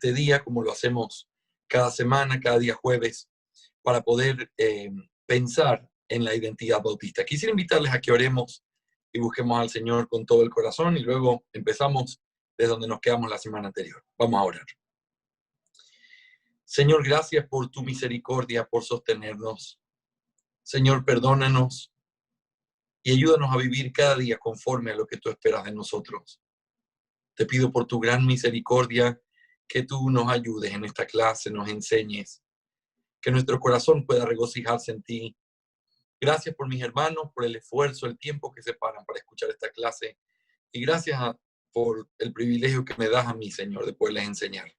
este día, como lo hacemos cada semana, cada día jueves, para poder pensar en la identidad bautista. Quisiera invitarles a que oremos y busquemos al Señor con todo el corazón y luego empezamos desde donde nos quedamos la semana anterior. Vamos a orar. Señor, gracias por tu misericordia, por sostenernos. Señor, perdónanos y ayúdanos a vivir cada día conforme a lo que tú esperas de nosotros. Te pido por tu gran misericordia que tú nos ayudes en esta clase, nos enseñes, que nuestro corazón pueda regocijarse en ti. Gracias por mis hermanos, por el esfuerzo, el tiempo que se paran para escuchar esta clase. Y gracias por el privilegio que me das a mí, Señor, de poderles enseñar.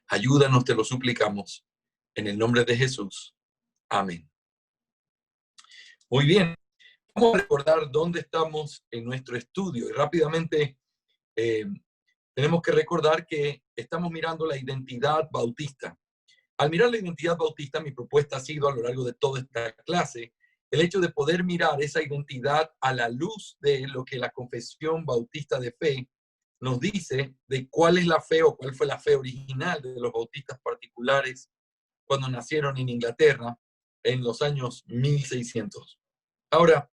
Ayúdanos, te lo suplicamos. En el nombre de Jesús. Amén. Muy bien. Vamos a recordar dónde estamos en nuestro estudio. Y rápidamente tenemos que recordar que estamos mirando la identidad bautista. Al mirar la identidad bautista, mi propuesta ha sido a lo largo de toda esta clase el hecho de poder mirar esa identidad a la luz de lo que la confesión bautista de fe nos dice de cuál es la fe o cuál fue la fe original de los bautistas particulares cuando nacieron en Inglaterra en los años 1600. Ahora,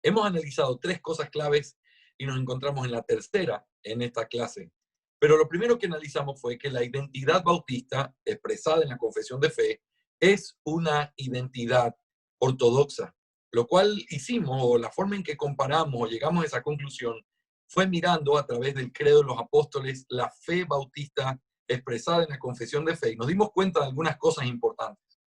hemos analizado 3 cosas claves y nos encontramos en la tercera en esta clase. Pero lo primero que analizamos fue que la identidad bautista, expresada en la confesión de fe, es una identidad ortodoxa. Lo cual hicimos, o la forma en que comparamos o llegamos a esa conclusión, fue mirando a través del credo de los apóstoles la fe bautista expresada en la confesión de fe. Y nos dimos cuenta de algunas cosas importantes.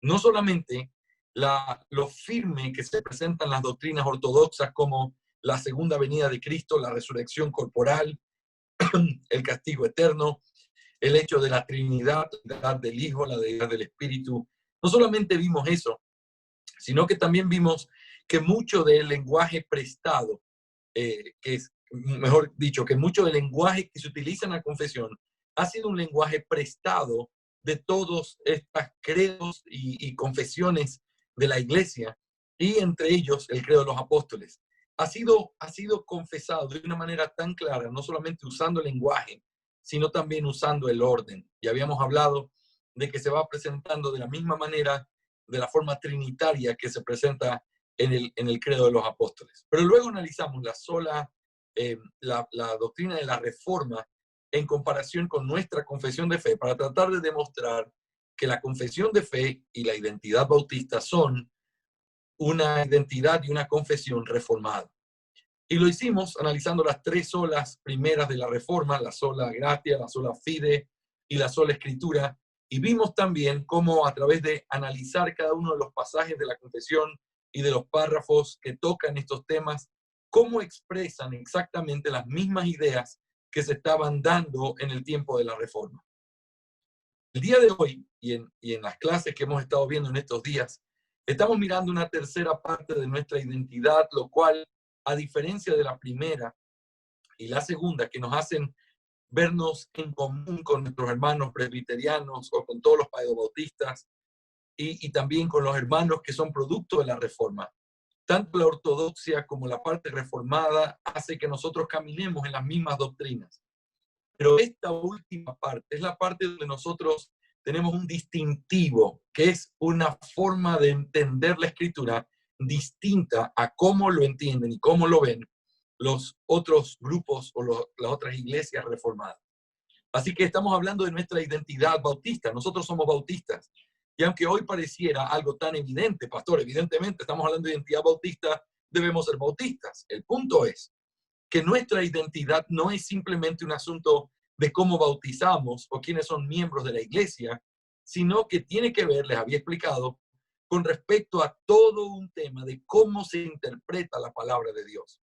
No solamente lo firme que se presentan las doctrinas ortodoxas como la segunda venida de Cristo, la resurrección corporal, el castigo eterno, el hecho de la Trinidad, la deidad del Hijo, la deidad del Espíritu. No solamente vimos eso, sino que también vimos que mucho del lenguaje prestado, que es, mejor dicho, que mucho del lenguaje que se utiliza en la confesión ha sido un lenguaje prestado de todos estos credos y confesiones de la iglesia, y entre ellos el credo de los apóstoles. Ha sido confesado de una manera tan clara, no solamente usando el lenguaje, sino también usando el orden. Ya habíamos hablado de que se va presentando de la misma manera, de la forma trinitaria que se presenta en el credo de los apóstoles. Pero luego analizamos la doctrina de la reforma en comparación con nuestra confesión de fe para tratar de demostrar que la confesión de fe y la identidad bautista son una identidad y una confesión reformada. Y lo hicimos analizando las 3 solas primeras de la reforma, la sola gratia, la sola fide y la sola escritura. Y vimos también cómo a través de analizar cada uno de los pasajes de la confesión y de los párrafos que tocan estos temas, cómo expresan exactamente las mismas ideas que se estaban dando en el tiempo de la reforma. El día de hoy, y en las clases que hemos estado viendo en estos días, estamos mirando una tercera parte de nuestra identidad, lo cual, a diferencia de la primera y la segunda, que nos hacen vernos en común con nuestros hermanos presbiterianos o con todos los paedobautistas y también con los hermanos que son producto de la reforma. Tanto la ortodoxia como la parte reformada hace que nosotros caminemos en las mismas doctrinas. Pero esta última parte es la parte donde nosotros tenemos un distintivo, que es una forma de entender la escritura distinta a cómo lo entienden y cómo lo ven los otros grupos o las otras iglesias reformadas. Así que estamos hablando de nuestra identidad bautista. Nosotros somos bautistas. Y aunque hoy pareciera algo tan evidente, pastor, evidentemente estamos hablando de identidad bautista, debemos ser bautistas. El punto es que nuestra identidad no es simplemente un asunto de cómo bautizamos o quiénes son miembros de la iglesia, sino que tiene que ver, les había explicado, con respecto a todo un tema de cómo se interpreta la palabra de Dios.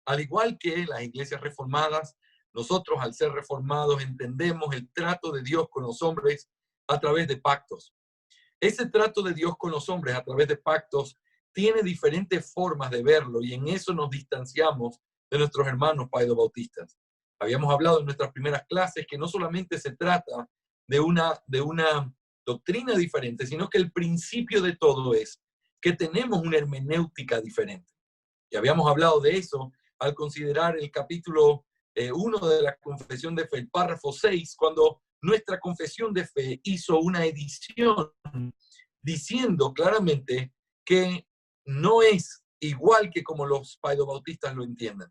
Al igual que las iglesias reformadas, nosotros al ser reformados entendemos el trato de Dios con los hombres a través de pactos. Ese trato de Dios con los hombres a través de pactos tiene diferentes formas de verlo y en eso nos distanciamos de nuestros hermanos paedobautistas. Habíamos hablado en nuestras primeras clases que no solamente se trata de una doctrina diferente, sino que el principio de todo es que tenemos una hermenéutica diferente. Y habíamos hablado de eso al considerar el capítulo 1 de la confesión de fe, el párrafo 6, cuando nuestra confesión de fe hizo una edición diciendo claramente que no es igual que como los paidobautistas lo entienden.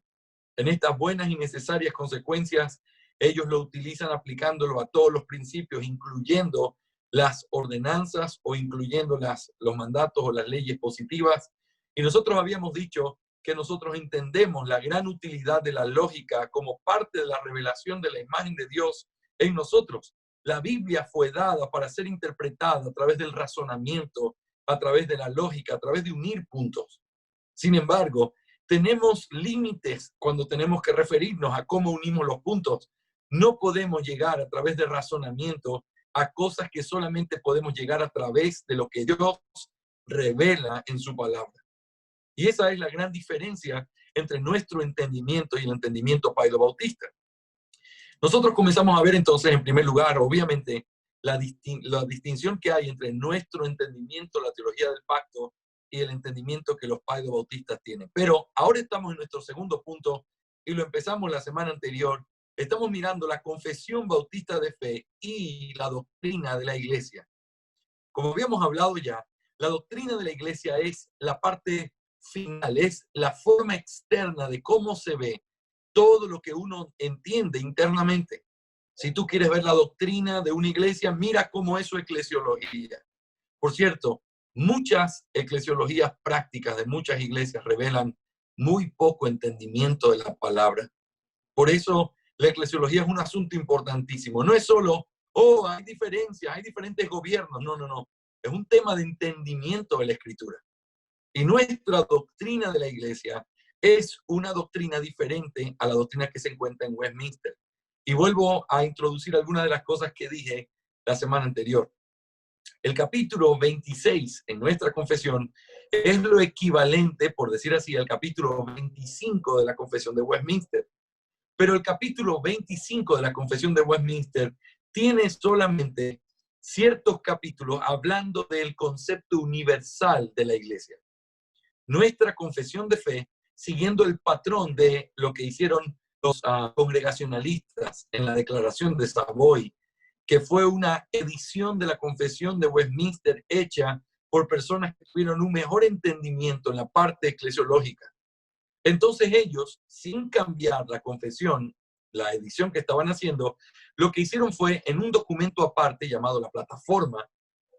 En estas buenas y necesarias consecuencias, ellos lo utilizan aplicándolo a todos los principios, incluyendo las ordenanzas o incluyendo los mandatos o las leyes positivas. Y nosotros habíamos dicho que nosotros entendemos la gran utilidad de la lógica como parte de la revelación de la imagen de Dios en nosotros. La Biblia fue dada para ser interpretada a través del razonamiento, a través de la lógica, a través de unir puntos. Sin embargo, tenemos límites cuando tenemos que referirnos a cómo unimos los puntos. No podemos llegar a través de razonamiento a cosas que solamente podemos llegar a través de lo que Dios revela en su palabra. Y esa es la gran diferencia entre nuestro entendimiento y el entendimiento paedobautista. Nosotros comenzamos a ver entonces, en primer lugar, obviamente, la distinción que hay entre nuestro entendimiento, la teología del pacto, y el entendimiento que los paedobautistas tienen. Pero ahora estamos en nuestro segundo punto, y lo empezamos la semana anterior. Estamos mirando la confesión bautista de fe y la doctrina de la iglesia. Como habíamos hablado ya, la doctrina de la iglesia es la parte final, es la forma externa de cómo se ve todo lo que uno entiende internamente. Si tú quieres ver la doctrina de una iglesia, mira cómo es su eclesiología. Por cierto, muchas eclesiologías prácticas de muchas iglesias revelan muy poco entendimiento de la palabra. Por eso, la eclesiología es un asunto importantísimo. No es solo, hay diferencias, hay diferentes gobiernos. No, no, no. Es un tema de entendimiento de la Escritura. Y nuestra doctrina de la iglesia es una doctrina diferente a la doctrina que se encuentra en Westminster. Y vuelvo a introducir algunas de las cosas que dije la semana anterior. El capítulo 26 en nuestra confesión es lo equivalente, por decir así, al capítulo 25 de la confesión de Westminster. Pero el capítulo 25 de la confesión de Westminster tiene solamente ciertos capítulos hablando del concepto universal de la iglesia. Nuestra confesión de fe, siguiendo el patrón de lo que hicieron los congregacionalistas en la Declaración de Savoy, que fue una edición de la confesión de Westminster hecha por personas que tuvieron un mejor entendimiento en la parte eclesiológica. Entonces ellos, sin cambiar la confesión, la edición que estaban haciendo, lo que hicieron fue, en un documento aparte llamado la plataforma,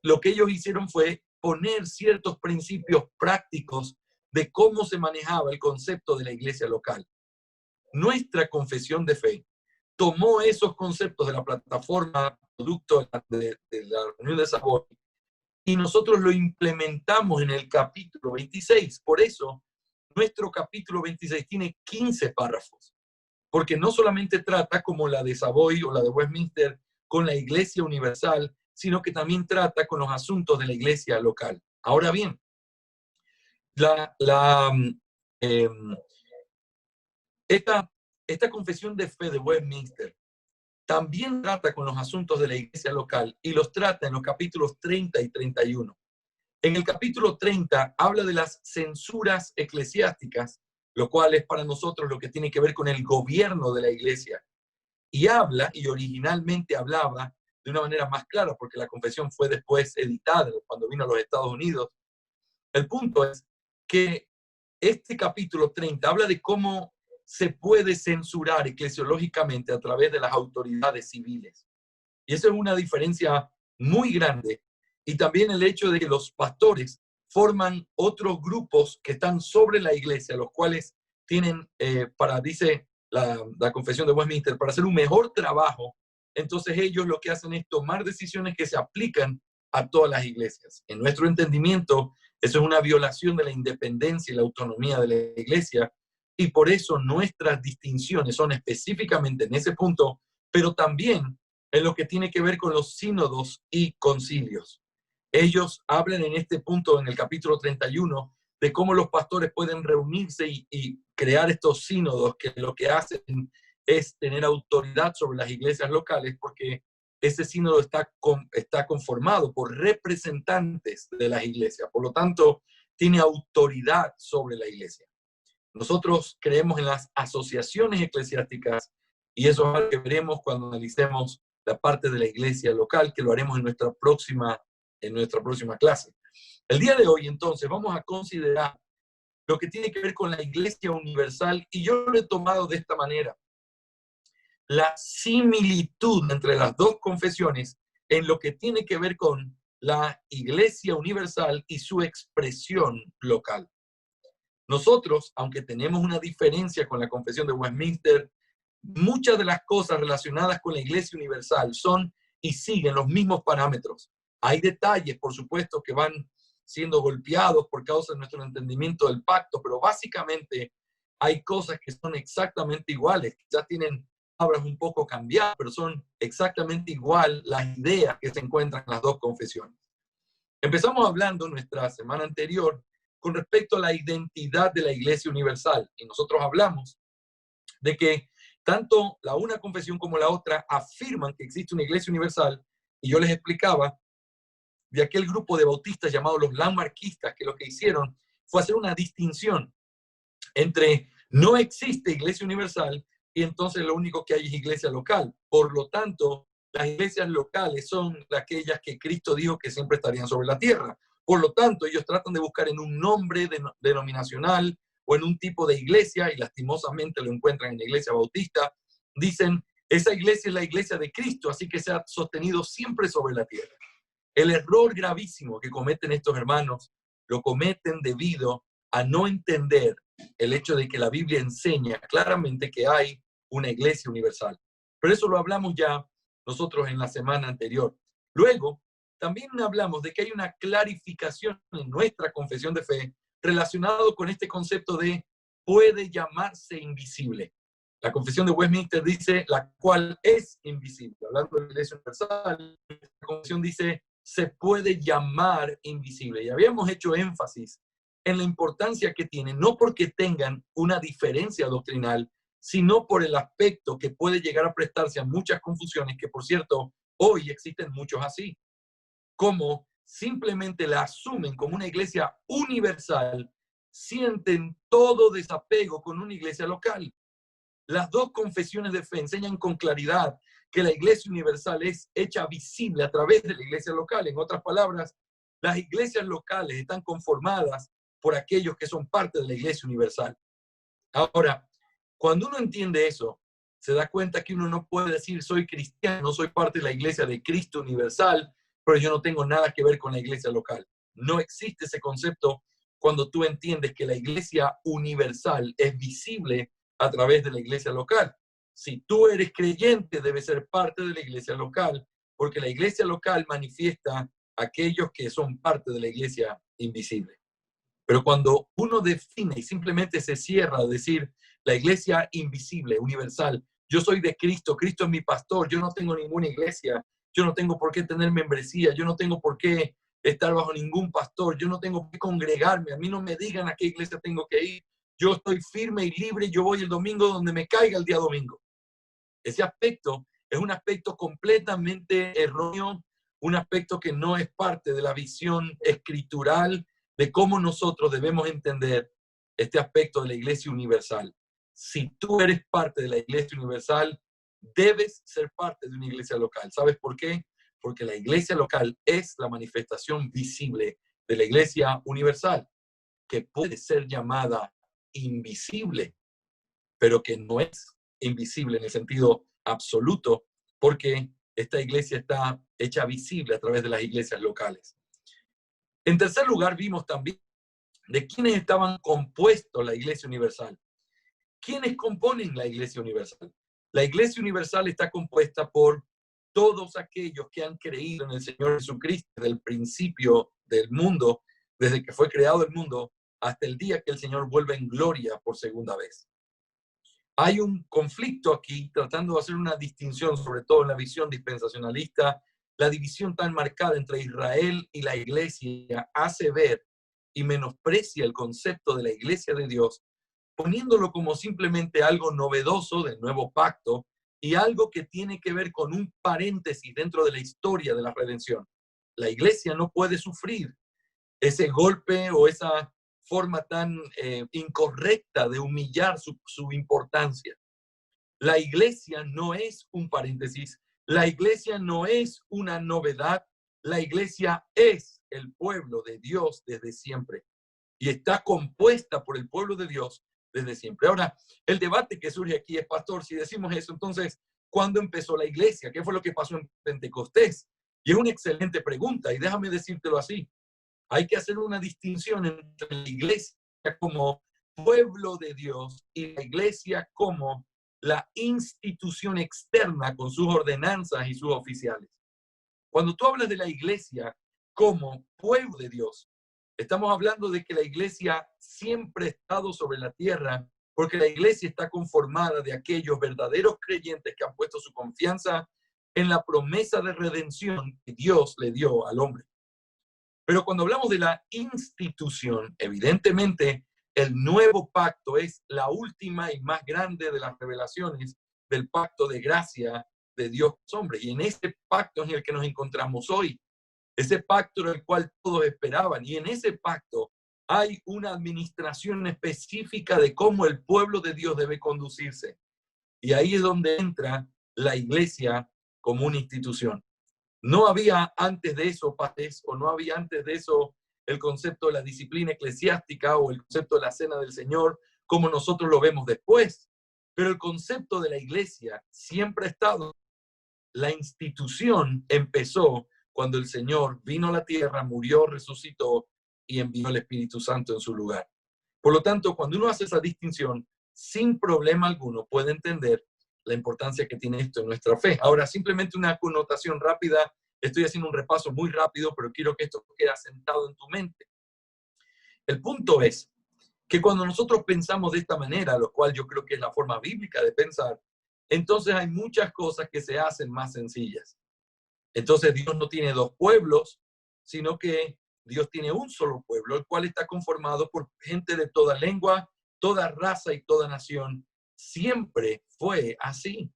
lo que ellos hicieron fue poner ciertos principios prácticos de cómo se manejaba el concepto de la iglesia local. Nuestra confesión de fe tomó esos conceptos de la plataforma, producto de la reunión de Savoy, y nosotros lo implementamos en el capítulo 26. Por eso, nuestro capítulo 26 tiene 15 párrafos, porque no solamente trata como la de Savoy o la de Westminster con la iglesia universal, sino que también trata con los asuntos de la iglesia local. Ahora bien, esta confesión de fe de Westminster también trata con los asuntos de la iglesia local y los trata en los capítulos 30 y 31. En el capítulo 30 habla de las censuras eclesiásticas, lo cual es para nosotros lo que tiene que ver con el gobierno de la iglesia. Y habla, y originalmente hablaba de una manera más clara, porque la confesión fue después editada cuando vino a los Estados Unidos. El punto es que este capítulo 30 habla de cómo se puede censurar eclesiológicamente a través de las autoridades civiles. Y eso es una diferencia muy grande. Y también el hecho de que los pastores forman otros grupos que están sobre la iglesia, los cuales tienen, dice la confesión de Westminster, para hacer un mejor trabajo. Entonces ellos lo que hacen es tomar decisiones que se aplican a todas las iglesias. En nuestro entendimiento, eso es una violación de la independencia y la autonomía de la iglesia, y por eso nuestras distinciones son específicamente en ese punto, pero también en lo que tiene que ver con los sínodos y concilios. Ellos hablan en este punto, en el capítulo 31, de cómo los pastores pueden reunirse y crear estos sínodos, que lo que hacen es tener autoridad sobre las iglesias locales, porque ese sínodo está conformado por representantes de las iglesias. Por lo tanto, tiene autoridad sobre la iglesia. Nosotros creemos en las asociaciones eclesiásticas Y eso es algo que veremos cuando analicemos la parte de la iglesia local, que lo haremos en nuestra próxima clase. El día de hoy, entonces, vamos a considerar lo que tiene que ver con la iglesia universal, y yo lo he tomado de esta manera. La similitud entre las dos confesiones en lo que tiene que ver con la iglesia universal y su expresión local. Nosotros, aunque tenemos una diferencia con la confesión de Westminster, muchas de las cosas relacionadas con la iglesia universal son y siguen los mismos parámetros. Hay detalles, por supuesto, que van siendo golpeados por causa de nuestro entendimiento del pacto, pero básicamente hay cosas que son exactamente iguales. Quizás tienen palabras un poco cambiadas, pero son exactamente igual las ideas que se encuentran en las dos confesiones. Empezamos hablando nuestra semana anterior con respecto a la identidad de la iglesia universal, y nosotros hablamos de que tanto la una confesión como la otra afirman que existe una iglesia universal, y yo les explicaba de aquel grupo de bautistas llamados los landmarquistas, que lo que hicieron fue hacer una distinción entre no existe iglesia universal y entonces lo único que hay es iglesia local. Por lo tanto, las iglesias locales son aquellas que Cristo dijo que siempre estarían sobre la tierra. Por lo tanto, ellos tratan de buscar en un nombre denominacional o en un tipo de iglesia, y lastimosamente lo encuentran en la iglesia bautista. Dicen, esa iglesia es la iglesia de Cristo, así que se ha sostenido siempre sobre la tierra. El error gravísimo que cometen estos hermanos, lo cometen debido a no entender el hecho de que la Biblia enseña claramente que hay una iglesia universal. Pero eso lo hablamos ya nosotros en la semana anterior. Luego, también hablamos de que hay una clarificación en nuestra confesión de fe relacionado con este concepto de puede llamarse invisible. La confesión de Westminster dice la cual es invisible. Hablando de la iglesia universal, la confesión dice se puede llamar invisible. Y habíamos hecho énfasis en la importancia que tienen, no porque tengan una diferencia doctrinal, sino por el aspecto que puede llegar a prestarse a muchas confusiones, que por cierto, hoy existen muchos así, como simplemente la asumen como una iglesia universal, sienten todo desapego con una iglesia local. Las dos confesiones de fe enseñan con claridad que la iglesia universal es hecha visible a través de la iglesia local. En otras palabras, las iglesias locales están conformadas por aquellos que son parte de la iglesia universal. Ahora, cuando uno entiende eso, se da cuenta que uno no puede decir soy cristiano, soy parte de la iglesia de Cristo universal, pero yo no tengo nada que ver con la iglesia local. No existe ese concepto cuando tú entiendes que la iglesia universal es visible a través de la iglesia local. Si tú eres creyente, debes ser parte de la iglesia local, porque la iglesia local manifiesta a aquellos que son parte de la iglesia invisible. Pero cuando uno define y simplemente se cierra a decir la iglesia invisible, universal, yo soy de Cristo, Cristo es mi pastor, yo no tengo ninguna iglesia, yo no tengo por qué tener membresía, yo no tengo por qué estar bajo ningún pastor, yo no tengo por qué congregarme, a mí no me digan a qué iglesia tengo que ir, yo estoy firme y libre, yo voy el domingo donde me caiga el día domingo. Ese aspecto es un aspecto completamente erróneo, un aspecto que no es parte de la visión escritural de cómo nosotros debemos entender este aspecto de la iglesia universal. Si tú eres parte de la iglesia universal, debes ser parte de una iglesia local. ¿Sabes por qué? Porque la iglesia local es la manifestación visible de la iglesia universal, que puede ser llamada invisible, pero que no es invisible en el sentido absoluto, porque esta iglesia está hecha visible a través de las iglesias locales. En tercer lugar, vimos también de quiénes estaban compuestos la iglesia universal. ¿Quiénes componen la iglesia universal? La iglesia universal está compuesta por todos aquellos que han creído en el Señor Jesucristo desde el principio del mundo, desde que fue creado el mundo, hasta el día que el Señor vuelve en gloria por segunda vez. Hay un conflicto aquí tratando de hacer una distinción, sobre todo en la visión dispensacionalista. La división tan marcada entre Israel y la iglesia hace ver y menosprecia el concepto de la iglesia de Dios, poniéndolo como simplemente algo novedoso del nuevo pacto y algo que tiene que ver con un paréntesis dentro de la historia de la redención. La iglesia no puede sufrir ese golpe o esa forma tan incorrecta de humillar su importancia. La iglesia no es un paréntesis, la iglesia no es una novedad, la iglesia es el pueblo de Dios desde siempre y está compuesta por el pueblo de Dios desde siempre. Ahora, el debate que surge aquí es, pastor, si decimos eso, entonces, ¿cuándo empezó la iglesia? ¿Qué fue lo que pasó en Pentecostés? Y es una excelente pregunta, y déjame decírtelo así. Hay que hacer una distinción entre la iglesia como pueblo de Dios y la iglesia como la institución externa con sus ordenanzas y sus oficiales. Cuando tú hablas de la iglesia como pueblo de Dios, estamos hablando de que la iglesia siempre ha estado sobre la tierra, porque la iglesia está conformada de aquellos verdaderos creyentes que han puesto su confianza en la promesa de redención que Dios le dio al hombre. Pero cuando hablamos de la institución, evidentemente el nuevo pacto es la última y más grande de las revelaciones del pacto de gracia de Dios hombre. Y en ese pacto es en el que nos encontramos hoy. Ese pacto en el cual todos esperaban. Y en ese pacto hay una administración específica de cómo el pueblo de Dios debe conducirse. Y ahí es donde entra la iglesia como una institución. No había antes de eso padres, o no había antes de eso el concepto de la disciplina eclesiástica o el concepto de la cena del Señor, como nosotros lo vemos después. Pero el concepto de la iglesia siempre ha estado. La institución empezó cuando el Señor vino a la tierra, murió, resucitó y envió el Espíritu Santo en su lugar. Por lo tanto, cuando uno hace esa distinción, sin problema alguno puede entender la importancia que tiene esto en nuestra fe. Ahora, simplemente una connotación rápida. Estoy haciendo un repaso muy rápido, pero quiero que esto quede asentado en tu mente. El punto es que cuando nosotros pensamos de esta manera, lo cual yo creo que es la forma bíblica de pensar, entonces hay muchas cosas que se hacen más sencillas. Entonces Dios no tiene dos pueblos, sino que Dios tiene un solo pueblo, el cual está conformado por gente de toda lengua, toda raza y toda nación. Siempre fue así.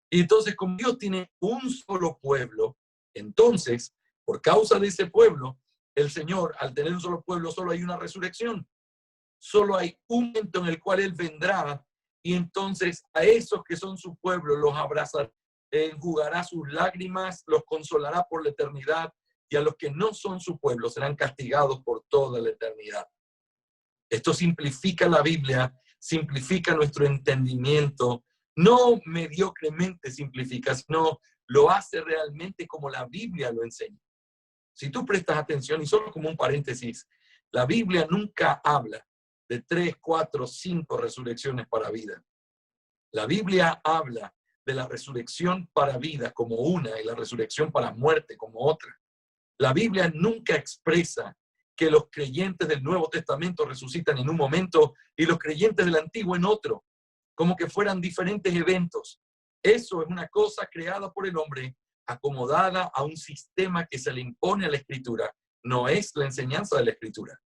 Y entonces, como Dios tiene un solo pueblo, entonces, por causa de ese pueblo, el Señor, al tener un solo pueblo, solo hay una resurrección. Solo hay un momento en el cual Él vendrá y entonces a esos que son su pueblo los abrazará, enjugará sus lágrimas, los consolará por la eternidad y a los que no son su pueblo serán castigados por toda la eternidad. Esto simplifica la Biblia, simplifica nuestro entendimiento, no mediocremente simplifica, sino lo hace realmente como la Biblia lo enseña. Si tú prestas atención, y solo como un paréntesis, la Biblia nunca habla de 3, 4, 5 resurrecciones para vida. La Biblia habla de la resurrección para vida como una y la resurrección para muerte como otra. La Biblia nunca expresa que los creyentes del Nuevo Testamento resucitan en un momento y los creyentes del Antiguo en otro, como que fueran diferentes eventos. Eso es una cosa creada por el hombre, acomodada a un sistema que se le impone a la Escritura. No es la enseñanza de la Escritura.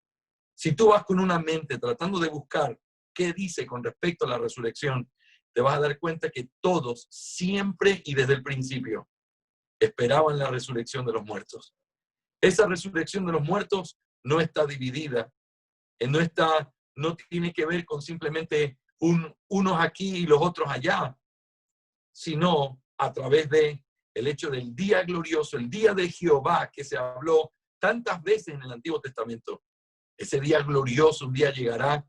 Si tú vas con una mente tratando de buscar qué dice con respecto a la resurrección, te vas a dar cuenta que todos, siempre y desde el principio, esperaban la resurrección de los muertos. Esa resurrección de los muertos no está dividida, no tiene que ver con simplemente unos aquí y los otros allá, sino a través de el hecho del día glorioso, el día de Jehová, que se habló tantas veces en el Antiguo Testamento. Ese día glorioso un día llegará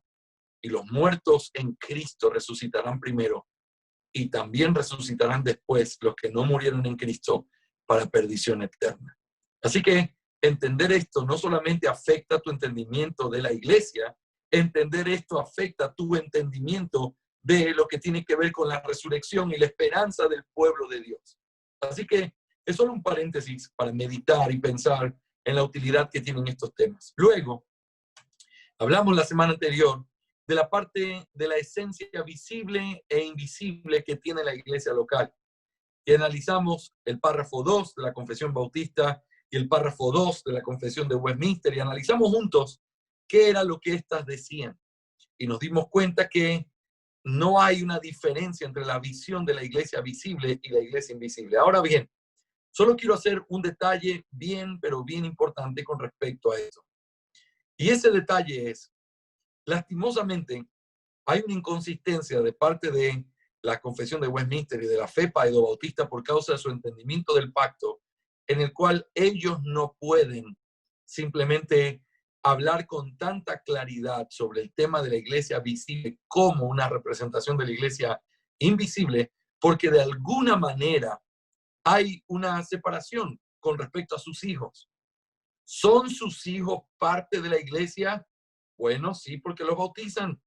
y los muertos en Cristo resucitarán primero y también resucitarán después los que no murieron en Cristo para perdición eterna. Así que entender esto no solamente afecta tu entendimiento de la iglesia, entender esto afecta tu entendimiento de lo que tiene que ver con la resurrección y la esperanza del pueblo de Dios. Así que es solo un paréntesis para meditar y pensar en la utilidad que tienen estos temas. Luego, hablamos la semana anterior de la parte de la esencia visible e invisible que tiene la iglesia local. Y analizamos el párrafo 2 de la Confesión Bautista y el párrafo 2 de la Confesión de Westminster y analizamos juntos qué era lo que éstas decían. Y nos dimos cuenta que no hay una diferencia entre la visión de la iglesia visible y la iglesia invisible. Ahora bien, solo quiero hacer un detalle pero bien importante con respecto a eso. Y ese detalle es, lastimosamente, hay una inconsistencia de parte de la confesión de Westminster y de la fe paido-bautista por causa de su entendimiento del pacto, en el cual ellos no pueden simplemente hablar con tanta claridad sobre el tema de la iglesia visible como una representación de la iglesia invisible, porque de alguna manera hay una separación con respecto a sus hijos. ¿Son sus hijos parte de la iglesia? Bueno, sí, porque los bautizan.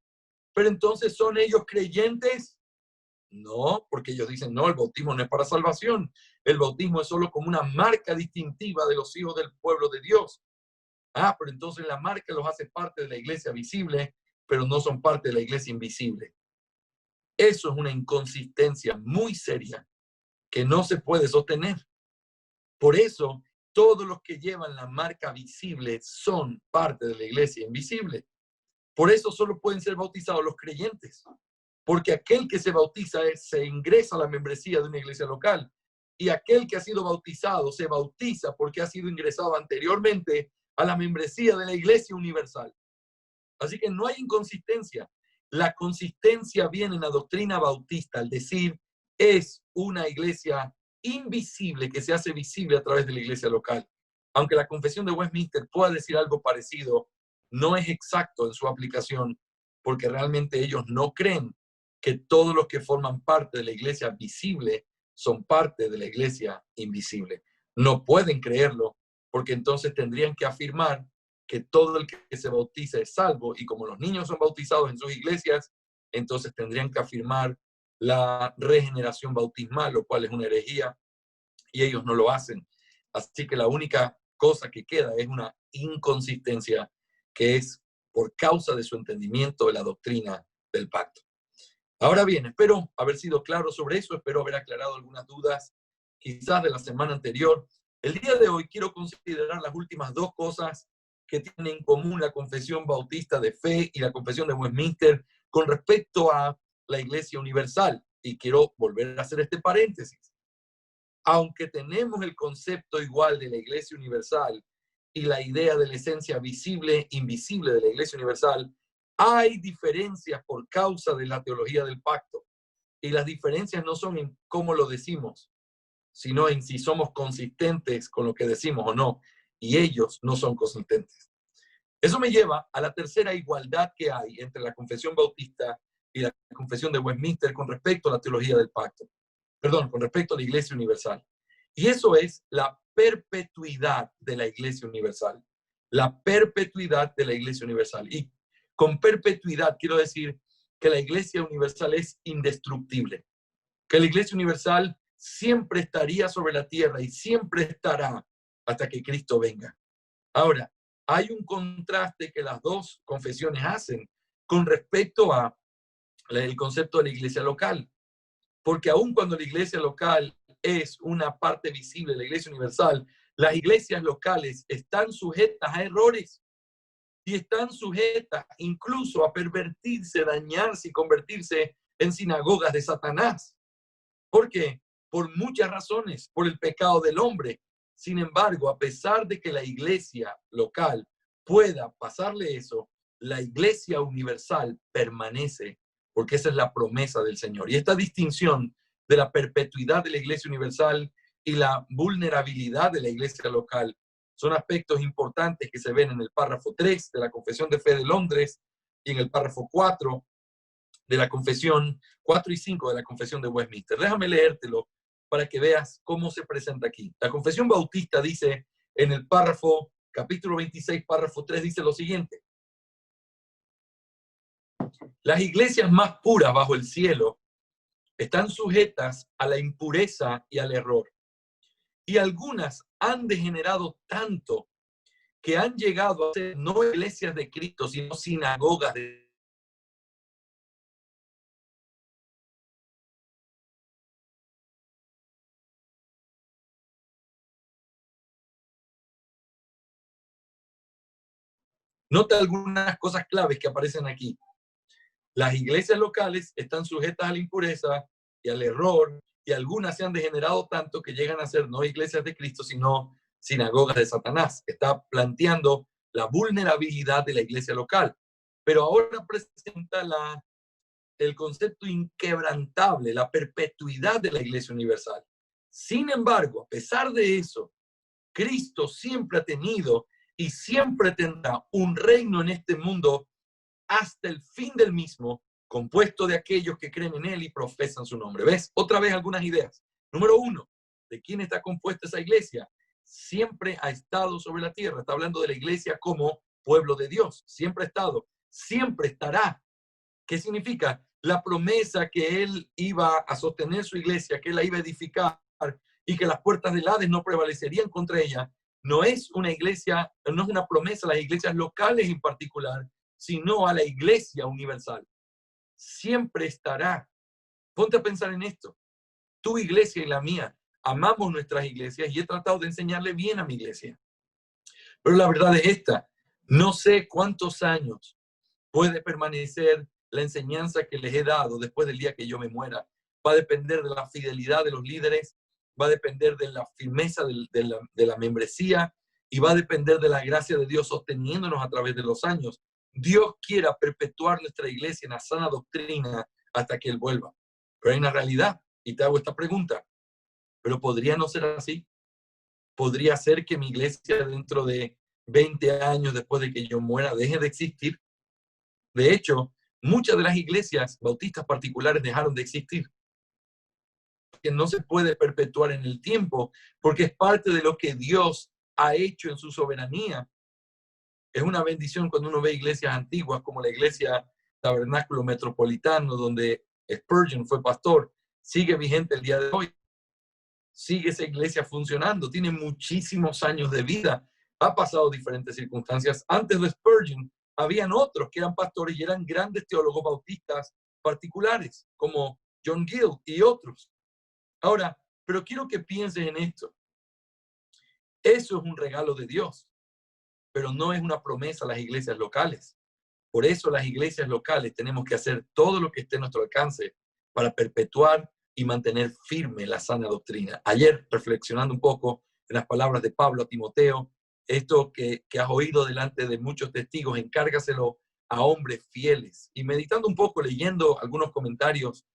Pero entonces, ¿son ellos creyentes? No, porque ellos dicen, no, el bautismo no es para salvación. El bautismo es solo como una marca distintiva de los hijos del pueblo de Dios. Ah, pero entonces la marca los hace parte de la iglesia visible, pero no son parte de la iglesia invisible. Eso es una inconsistencia muy seria que no se puede sostener. Por eso, todos los que llevan la marca visible son parte de la iglesia invisible. Por eso solo pueden ser bautizados los creyentes, porque aquel que se bautiza se ingresa a la membresía de una iglesia local, y aquel que ha sido bautizado se bautiza porque ha sido ingresado anteriormente a la membresía de la iglesia universal. Así que no hay inconsistencia. La consistencia viene en la doctrina bautista, al decir, es una iglesia invisible que se hace visible a través de la iglesia local. Aunque la confesión de Westminster pueda decir algo parecido, no es exacto en su aplicación, porque realmente ellos no creen que todos los que forman parte de la iglesia visible son parte de la iglesia invisible. No pueden creerlo, porque entonces tendrían que afirmar que todo el que se bautiza es salvo, y como los niños son bautizados en sus iglesias, entonces tendrían que afirmar la regeneración bautismal, lo cual es una herejía, y ellos no lo hacen. Así que la única cosa que queda es una inconsistencia que es por causa de su entendimiento de la doctrina del pacto. Ahora bien, espero haber sido claro sobre eso, espero haber aclarado algunas dudas quizás de la semana anterior. El día de hoy quiero considerar las últimas dos cosas que tienen en común la confesión bautista de fe y la confesión de Westminster con respecto a la Iglesia Universal. Y quiero volver a hacer este paréntesis. Aunque tenemos el concepto igual de la Iglesia Universal y la idea de la esencia visible, invisible de la Iglesia Universal, hay diferencias por causa de la teología del pacto. Y las diferencias no son en cómo lo decimos, sino en si somos consistentes con lo que decimos o no. Y ellos no son consistentes. Eso me lleva a la tercera igualdad que hay entre la confesión bautista y la confesión de Westminster con respecto a la teología del pacto. Perdón, con respecto a la Iglesia Universal. Y eso es la perpetuidad de la Iglesia Universal. La perpetuidad de la Iglesia Universal. Y con perpetuidad quiero decir que la Iglesia Universal es indestructible. Que la Iglesia Universal siempre estaría sobre la tierra y siempre estará hasta que Cristo venga. Ahora, hay un contraste que las dos confesiones hacen con respecto a el concepto de la iglesia local. Porque aun cuando la iglesia local es una parte visible de la iglesia universal, las iglesias locales están sujetas a errores y están sujetas incluso a pervertirse, dañarse y convertirse en sinagogas de Satanás. ¿Por qué? Por muchas razones, por el pecado del hombre. Sin embargo, a pesar de que la iglesia local pueda pasarle eso, la iglesia universal permanece, porque esa es la promesa del Señor. Y esta distinción de la perpetuidad de la iglesia universal y la vulnerabilidad de la iglesia local son aspectos importantes que se ven en el párrafo 3 de la Confesión de Fe de Londres y en el párrafo 4 de la confesión, 4 y 5 de la confesión de Westminster. Déjame leértelo para que veas cómo se presenta aquí. La confesión bautista dice en el párrafo, capítulo 26, párrafo 3, dice lo siguiente. Las iglesias más puras bajo el cielo están sujetas a la impureza y al error. Y algunas han degenerado tanto que han llegado a ser no iglesias de Cristo, sino sinagogas de Nota algunas cosas claves que aparecen aquí. Las iglesias locales están sujetas a la impureza y al error, y algunas se han degenerado tanto que llegan a ser no iglesias de Cristo, sino sinagogas de Satanás. Está planteando la vulnerabilidad de la iglesia local. Pero ahora presenta el concepto inquebrantable, la perpetuidad de la Iglesia Universal. Sin embargo, a pesar de eso, Cristo siempre ha tenido y siempre tendrá un reino en este mundo hasta el fin del mismo, compuesto de aquellos que creen en Él y profesan su nombre. ¿Ves? Otra vez algunas ideas. Número uno, ¿de quién está compuesta esa iglesia? Siempre ha estado sobre la tierra. Está hablando de la iglesia como pueblo de Dios. Siempre ha estado. Siempre estará. ¿Qué significa? La promesa que Él iba a sostener su iglesia, que Él la iba a edificar y que las puertas del Hades no prevalecerían contra ella, no es una iglesia, no es una promesa a las iglesias locales en particular, sino a la iglesia universal. Siempre estará. Ponte a pensar en esto. Tu iglesia y la mía, amamos nuestras iglesias y he tratado de enseñarle bien a mi iglesia. Pero la verdad es esta, no sé cuántos años puede permanecer la enseñanza que les he dado después del día que yo me muera. Va a depender de la fidelidad de los líderes, va a depender de la firmeza de la membresía y va a depender de la gracia de Dios sosteniéndonos a través de los años. Dios quiera perpetuar nuestra iglesia en la sana doctrina hasta que Él vuelva. Pero hay una realidad, y te hago esta pregunta, ¿pero podría no ser así? ¿Podría ser que mi iglesia dentro de 20 años después de que yo muera deje de existir? De hecho, muchas de las iglesias bautistas particulares dejaron de existir. Que no se puede perpetuar en el tiempo, porque es parte de lo que Dios ha hecho en su soberanía. Es una bendición cuando uno ve iglesias antiguas como la iglesia Tabernáculo Metropolitano, donde Spurgeon fue pastor, sigue vigente el día de hoy. Sigue esa iglesia funcionando, tiene muchísimos años de vida, ha pasado diferentes circunstancias. Antes de Spurgeon, habían otros que eran pastores y eran grandes teólogos bautistas particulares, como John Gill y otros. Ahora, pero quiero que pienses en esto. Eso es un regalo de Dios, pero no es una promesa a las iglesias locales. Por eso las iglesias locales tenemos que hacer todo lo que esté a nuestro alcance para perpetuar y mantener firme la sana doctrina. Ayer, reflexionando un poco en las palabras de Pablo a Timoteo, esto que has oído delante de muchos testigos, encárgaselo a hombres fieles. Y meditando un poco, leyendo algunos comentarios,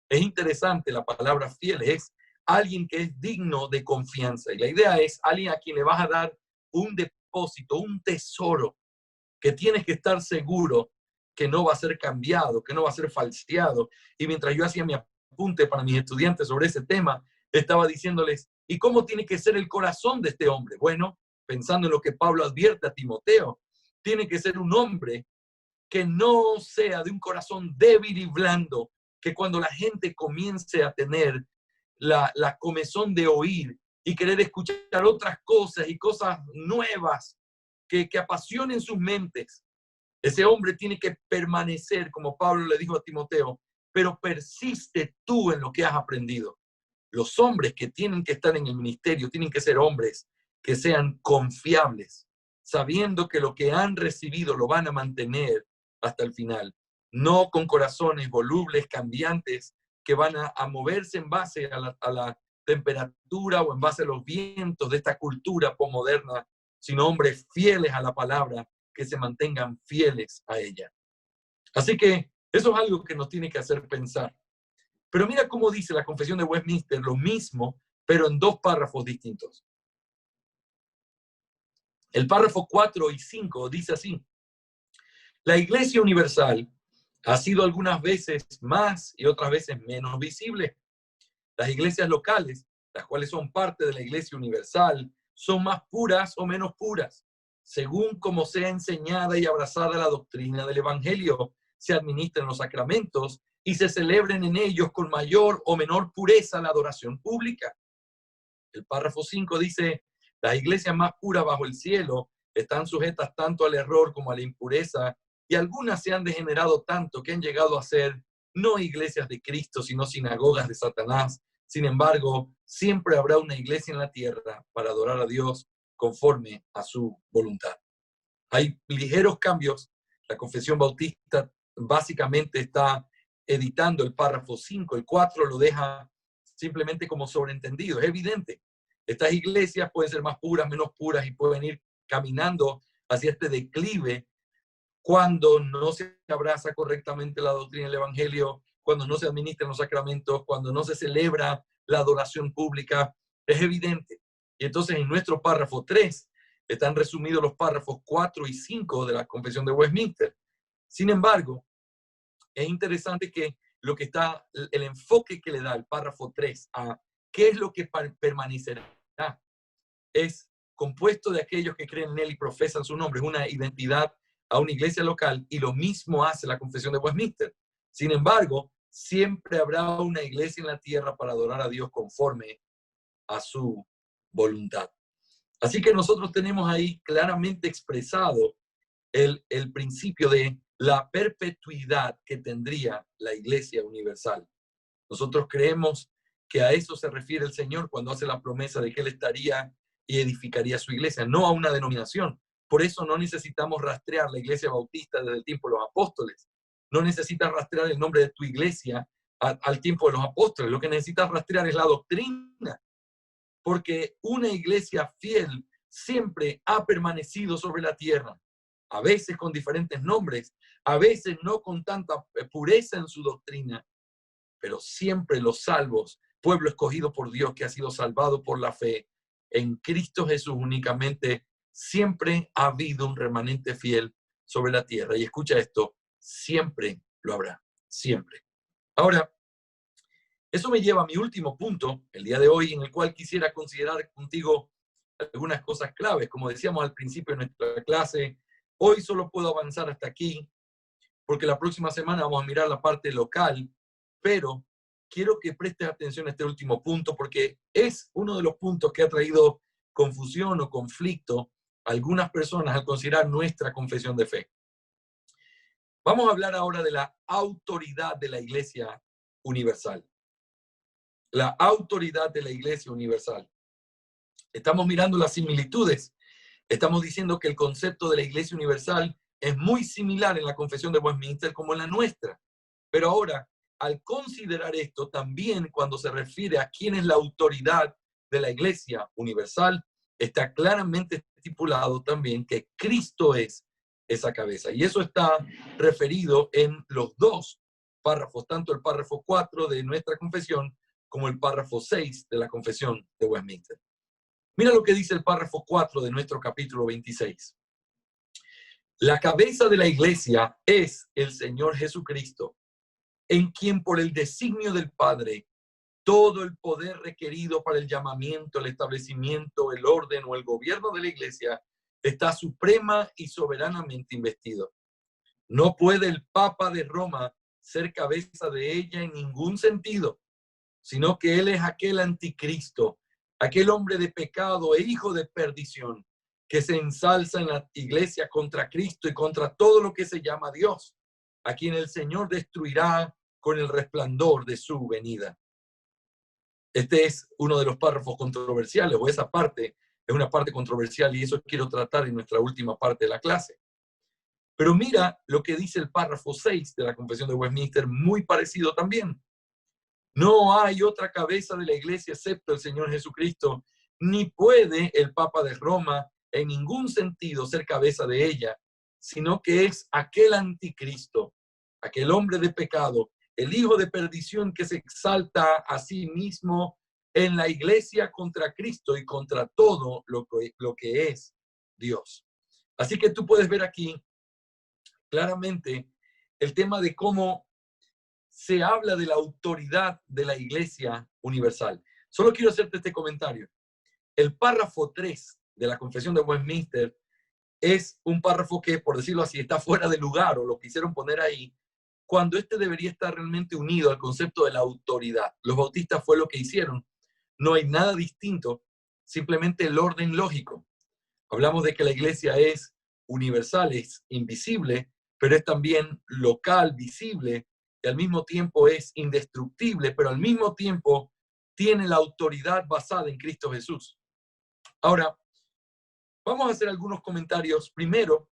es interesante la palabra fieles, es alguien que es digno de confianza. Y la idea es alguien a quien le vas a dar un depósito, un tesoro, que tienes que estar seguro que no va a ser cambiado, que no va a ser falseado. Y mientras yo hacía mi apunte para mis estudiantes sobre ese tema, estaba diciéndoles, ¿y cómo tiene que ser el corazón de este hombre? Bueno, pensando en lo que Pablo advierte a Timoteo, tiene que ser un hombre que no sea de un corazón débil y blando, que cuando la gente comience a tener la comezón de oír y querer escuchar otras cosas y cosas nuevas que apasionen sus mentes, ese hombre tiene que permanecer, como Pablo le dijo a Timoteo, pero persiste tú en lo que has aprendido. Los hombres que tienen que estar en el ministerio tienen que ser hombres que sean confiables, sabiendo que lo que han recibido lo van a mantener hasta el final, no con corazones volubles, cambiantes, que van a moverse en base a la temperatura o en base a los vientos de esta cultura posmoderna, sino hombres fieles a la palabra, que se mantengan fieles a ella. Así que eso es algo que nos tiene que hacer pensar. Pero mira cómo dice la Confesión de Westminster, lo mismo, pero en dos párrafos distintos. El párrafo 4 y 5 dice así: la Iglesia Universal ha sido algunas veces más y otras veces menos visible. Las iglesias locales, las cuales son parte de la Iglesia Universal, son más puras o menos puras, según como sea enseñada y abrazada la doctrina del Evangelio, se administran los sacramentos y se celebren en ellos con mayor o menor pureza la adoración pública. El párrafo 5 dice, las iglesias más puras bajo el cielo están sujetas tanto al error como a la impureza, y algunas se han degenerado tanto que han llegado a ser no iglesias de Cristo, sino sinagogas de Satanás. Sin embargo, siempre habrá una iglesia en la tierra para adorar a Dios conforme a su voluntad. Hay ligeros cambios. La Confesión Bautista básicamente está editando el párrafo 5, el 4 lo deja simplemente como sobreentendido. Es evidente. Estas iglesias pueden ser más puras, menos puras y pueden ir caminando hacia este declive cuando no se abraza correctamente la doctrina del Evangelio, cuando no se administran los sacramentos, cuando no se celebra la adoración pública, es evidente. Y entonces en nuestro párrafo 3 están resumidos los párrafos 4 y 5 de la Confesión de Westminster. Sin embargo, es interesante que lo que está, el enfoque que le da el párrafo 3 a qué es lo que permanecerá, es compuesto de aquellos que creen en él y profesan su nombre, es una identidad a una iglesia local, y lo mismo hace la Confesión de Westminster. Sin embargo, siempre habrá una iglesia en la tierra para adorar a Dios conforme a su voluntad. Así que nosotros tenemos ahí claramente expresado el principio de la perpetuidad que tendría la Iglesia Universal. Nosotros creemos que a eso se refiere el Señor cuando hace la promesa de que Él estaría y edificaría su iglesia, no a una denominación. Por eso no necesitamos rastrear la iglesia bautista desde el tiempo de los apóstoles. No necesitas rastrear el nombre de tu iglesia al tiempo de los apóstoles. Lo que necesitas rastrear es la doctrina, porque una iglesia fiel siempre ha permanecido sobre la tierra, a veces con diferentes nombres, a veces no con tanta pureza en su doctrina, pero siempre los salvos, pueblo escogido por Dios que ha sido salvado por la fe en Cristo Jesús únicamente, siempre ha habido un remanente fiel sobre la tierra. Y escucha esto, siempre lo habrá, siempre. Ahora, eso me lleva a mi último punto, el día de hoy, en el cual quisiera considerar contigo algunas cosas claves. Como decíamos al principio de nuestra clase, hoy solo puedo avanzar hasta aquí, porque la próxima semana vamos a mirar la parte local, pero quiero que prestes atención a este último punto, porque es uno de los puntos que ha traído confusión o conflicto a algunas personas al considerar nuestra confesión de fe. Vamos a hablar ahora de la autoridad de la Iglesia Universal. La autoridad de la Iglesia Universal. Estamos mirando las similitudes. Estamos diciendo que el concepto de la Iglesia Universal es muy similar en la Confesión de Westminster como en la nuestra. Pero ahora, al considerar esto, también cuando se refiere a quién es la autoridad de la Iglesia Universal, está claramente estipulado también que Cristo es esa cabeza. Y eso está referido en los dos párrafos, tanto el párrafo 4 de nuestra confesión como el párrafo 6 de la Confesión de Westminster. Mira lo que dice el párrafo 4 de nuestro capítulo 26. La cabeza de la iglesia es el Señor Jesucristo, en quien por el designio del Padre, todo el poder requerido para el llamamiento, el establecimiento, el orden o el gobierno de la iglesia está suprema y soberanamente investido. No puede el Papa de Roma ser cabeza de ella en ningún sentido, sino que él es aquel anticristo, aquel hombre de pecado e hijo de perdición, que se ensalza en la iglesia contra Cristo y contra todo lo que se llama Dios, a quien el Señor destruirá con el resplandor de su venida. Este es uno de los párrafos controversiales, o esa parte es una parte controversial, y eso quiero tratar en nuestra última parte de la clase. Pero mira lo que dice el párrafo 6 de la Confesión de Westminster, muy parecido también. No hay otra cabeza de la iglesia excepto el Señor Jesucristo, ni puede el Papa de Roma en ningún sentido ser cabeza de ella, sino que es aquel anticristo, aquel hombre de pecado, el hijo de perdición que se exalta a sí mismo en la iglesia contra Cristo y contra todo lo que es Dios. Así que tú puedes ver aquí claramente el tema de cómo se habla de la autoridad de la Iglesia Universal. Solo quiero hacerte este comentario. El párrafo 3 de la Confesión de Westminster es un párrafo que, por decirlo así, está fuera de lugar, o lo quisieron poner ahí, cuando este debería estar realmente unido al concepto de la autoridad. Los bautistas fue lo que hicieron. No hay nada distinto, simplemente el orden lógico. Hablamos de que la iglesia es universal, es invisible, pero es también local, visible, y al mismo tiempo es indestructible, pero al mismo tiempo tiene la autoridad basada en Cristo Jesús. Ahora, vamos a hacer algunos comentarios. Primero,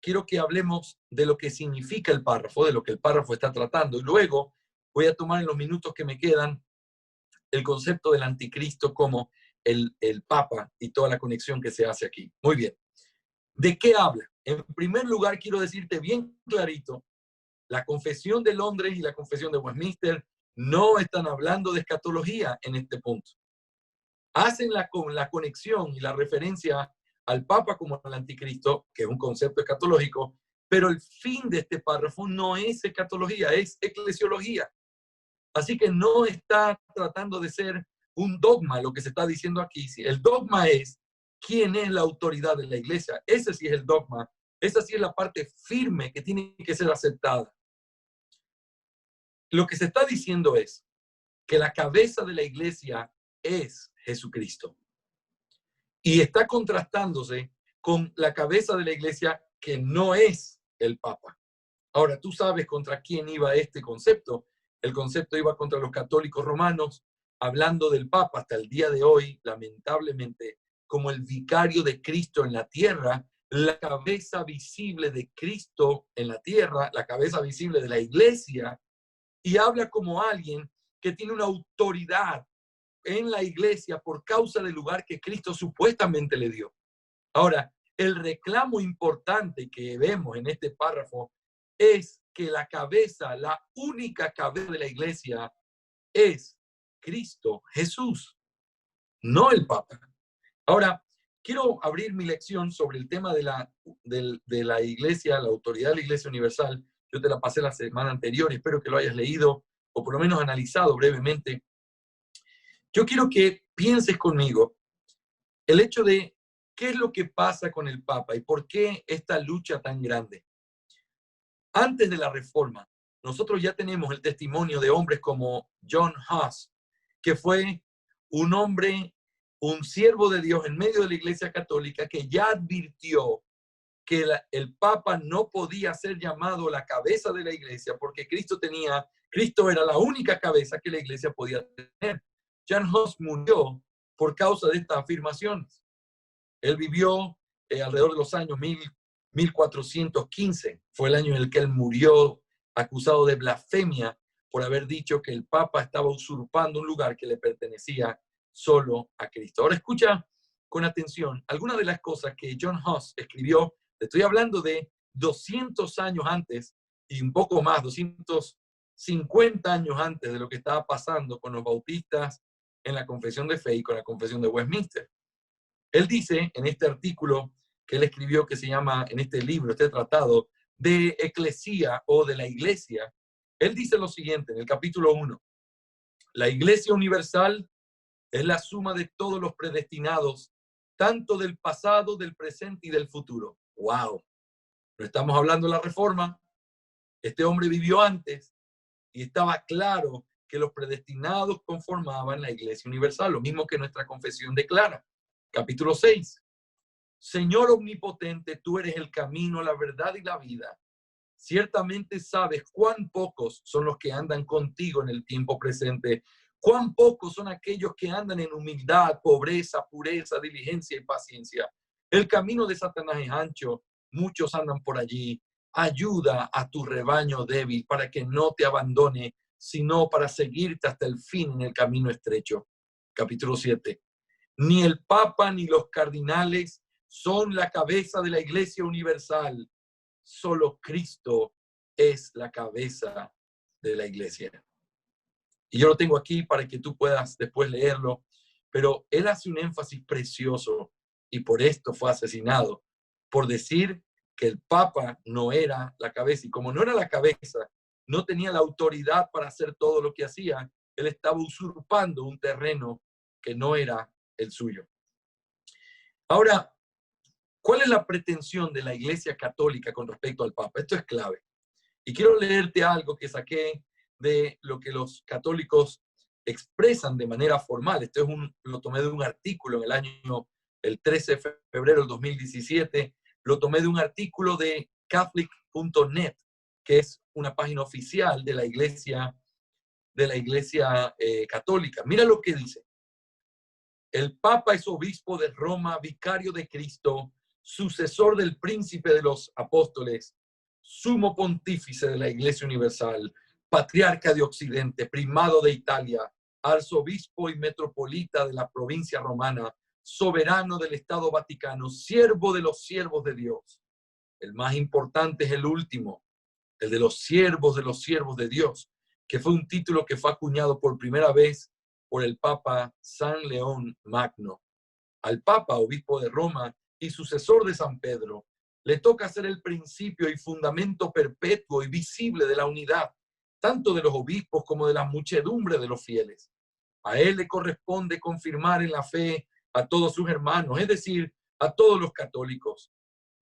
quiero que hablemos de lo que significa el párrafo, de lo que el párrafo está tratando, y luego voy a tomar en los minutos que me quedan el concepto del anticristo como el Papa y toda la conexión que se hace aquí. Muy bien. ¿De qué habla? En primer lugar, quiero decirte bien clarito, la Confesión de Londres y la Confesión de Westminster no están hablando de escatología en este punto. Hacen la conexión y la referencia al Papa como al anticristo, que es un concepto escatológico, pero el fin de este párrafo no es escatología, es eclesiología. Así que no está tratando de ser un dogma lo que se está diciendo aquí. El dogma es quién es la autoridad de la iglesia. Ese sí es el dogma. Esa sí es la parte firme que tiene que ser aceptada. Lo que se está diciendo es que la cabeza de la iglesia es Jesucristo. Y está contrastándose con la cabeza de la iglesia que no es el Papa. Ahora, tú sabes contra quién iba este concepto. El concepto iba contra los católicos romanos, hablando del Papa hasta el día de hoy, lamentablemente, como el vicario de Cristo en la tierra, la cabeza visible de Cristo en la tierra, la cabeza visible de la iglesia, y habla como alguien que tiene una autoridad en la iglesia por causa del lugar que Cristo supuestamente le dio. Ahora, el reclamo importante que vemos en este párrafo es que la cabeza, la única cabeza de la iglesia es Cristo Jesús, no el Papa. Ahora, quiero abrir mi lección sobre el tema de la iglesia, la autoridad de la Iglesia Universal. Yo te la pasé la semana anterior, espero que lo hayas leído o por lo menos analizado brevemente. Yo quiero que pienses conmigo el hecho de qué es lo que pasa con el Papa y por qué esta lucha tan grande. Antes de la Reforma, nosotros ya tenemos el testimonio de hombres como John Huss, que fue un hombre, un siervo de Dios en medio de la Iglesia Católica, que ya advirtió que el Papa no podía ser llamado la cabeza de la Iglesia porque Cristo era la única cabeza que la Iglesia podía tener. John Huss murió por causa de estas afirmaciones. Él vivió alrededor de los años 1415. Fue el año en el que él murió acusado de blasfemia por haber dicho que el Papa estaba usurpando un lugar que le pertenecía solo a Cristo. Ahora escucha con atención algunas de las cosas que John Huss escribió. Te estoy hablando de 200 años antes y un poco más, 250 años antes de lo que estaba pasando con los bautistas en la Confesión de Fe y con la Confesión de Westminster. Él dice en este artículo que él escribió, que se llama, en este libro, este tratado de Eclesía o de la Iglesia, él dice lo siguiente en el capítulo 1. La Iglesia Universal es la suma de todos los predestinados, tanto del pasado, del presente y del futuro. ¡Wow! No estamos hablando de la Reforma. Este hombre vivió antes y estaba claro que los predestinados conformaban la Iglesia Universal, lo mismo que nuestra confesión declara. Capítulo 6. Señor omnipotente, tú eres el camino, la verdad y la vida. Ciertamente sabes cuán pocos son los que andan contigo en el tiempo presente, cuán pocos son aquellos que andan en humildad, pobreza, pureza, diligencia y paciencia. El camino de Satanás es ancho, muchos andan por allí. Ayuda a tu rebaño débil para que no te abandone, sino para seguirte hasta el fin en el camino estrecho. Capítulo 7. Ni el Papa ni los cardinales son la cabeza de la Iglesia Universal. Solo Cristo es la cabeza de la Iglesia. Y yo lo tengo aquí para que tú puedas después leerlo, pero él hace un énfasis precioso y por esto fue asesinado, por decir que el Papa no era la cabeza. Y como no era la cabeza, no tenía la autoridad para hacer todo lo que hacía, él estaba usurpando un terreno que no era el suyo. Ahora, ¿cuál es la pretensión de la Iglesia Católica con respecto al Papa? Esto es clave. Y quiero leerte algo que saqué de lo que los católicos expresan de manera formal. Esto lo tomé de un artículo en el 13 de febrero del 2017. Lo tomé de un artículo de catholic.net, que es una página oficial de la Iglesia Católica. Mira lo que dice. El Papa es obispo de Roma, vicario de Cristo, sucesor del príncipe de los apóstoles, sumo pontífice de la Iglesia Universal, patriarca de Occidente, primado de Italia, arzobispo y metropolita de la provincia romana, soberano del Estado Vaticano, siervo de los siervos de Dios. El más importante es el último, el de los siervos de Dios, que fue un título que fue acuñado por primera vez por el Papa San León Magno. Al Papa, obispo de Roma y sucesor de San Pedro, le toca ser el principio y fundamento perpetuo y visible de la unidad, tanto de los obispos como de la muchedumbre de los fieles. A él le corresponde confirmar en la fe a todos sus hermanos, es decir, a todos los católicos.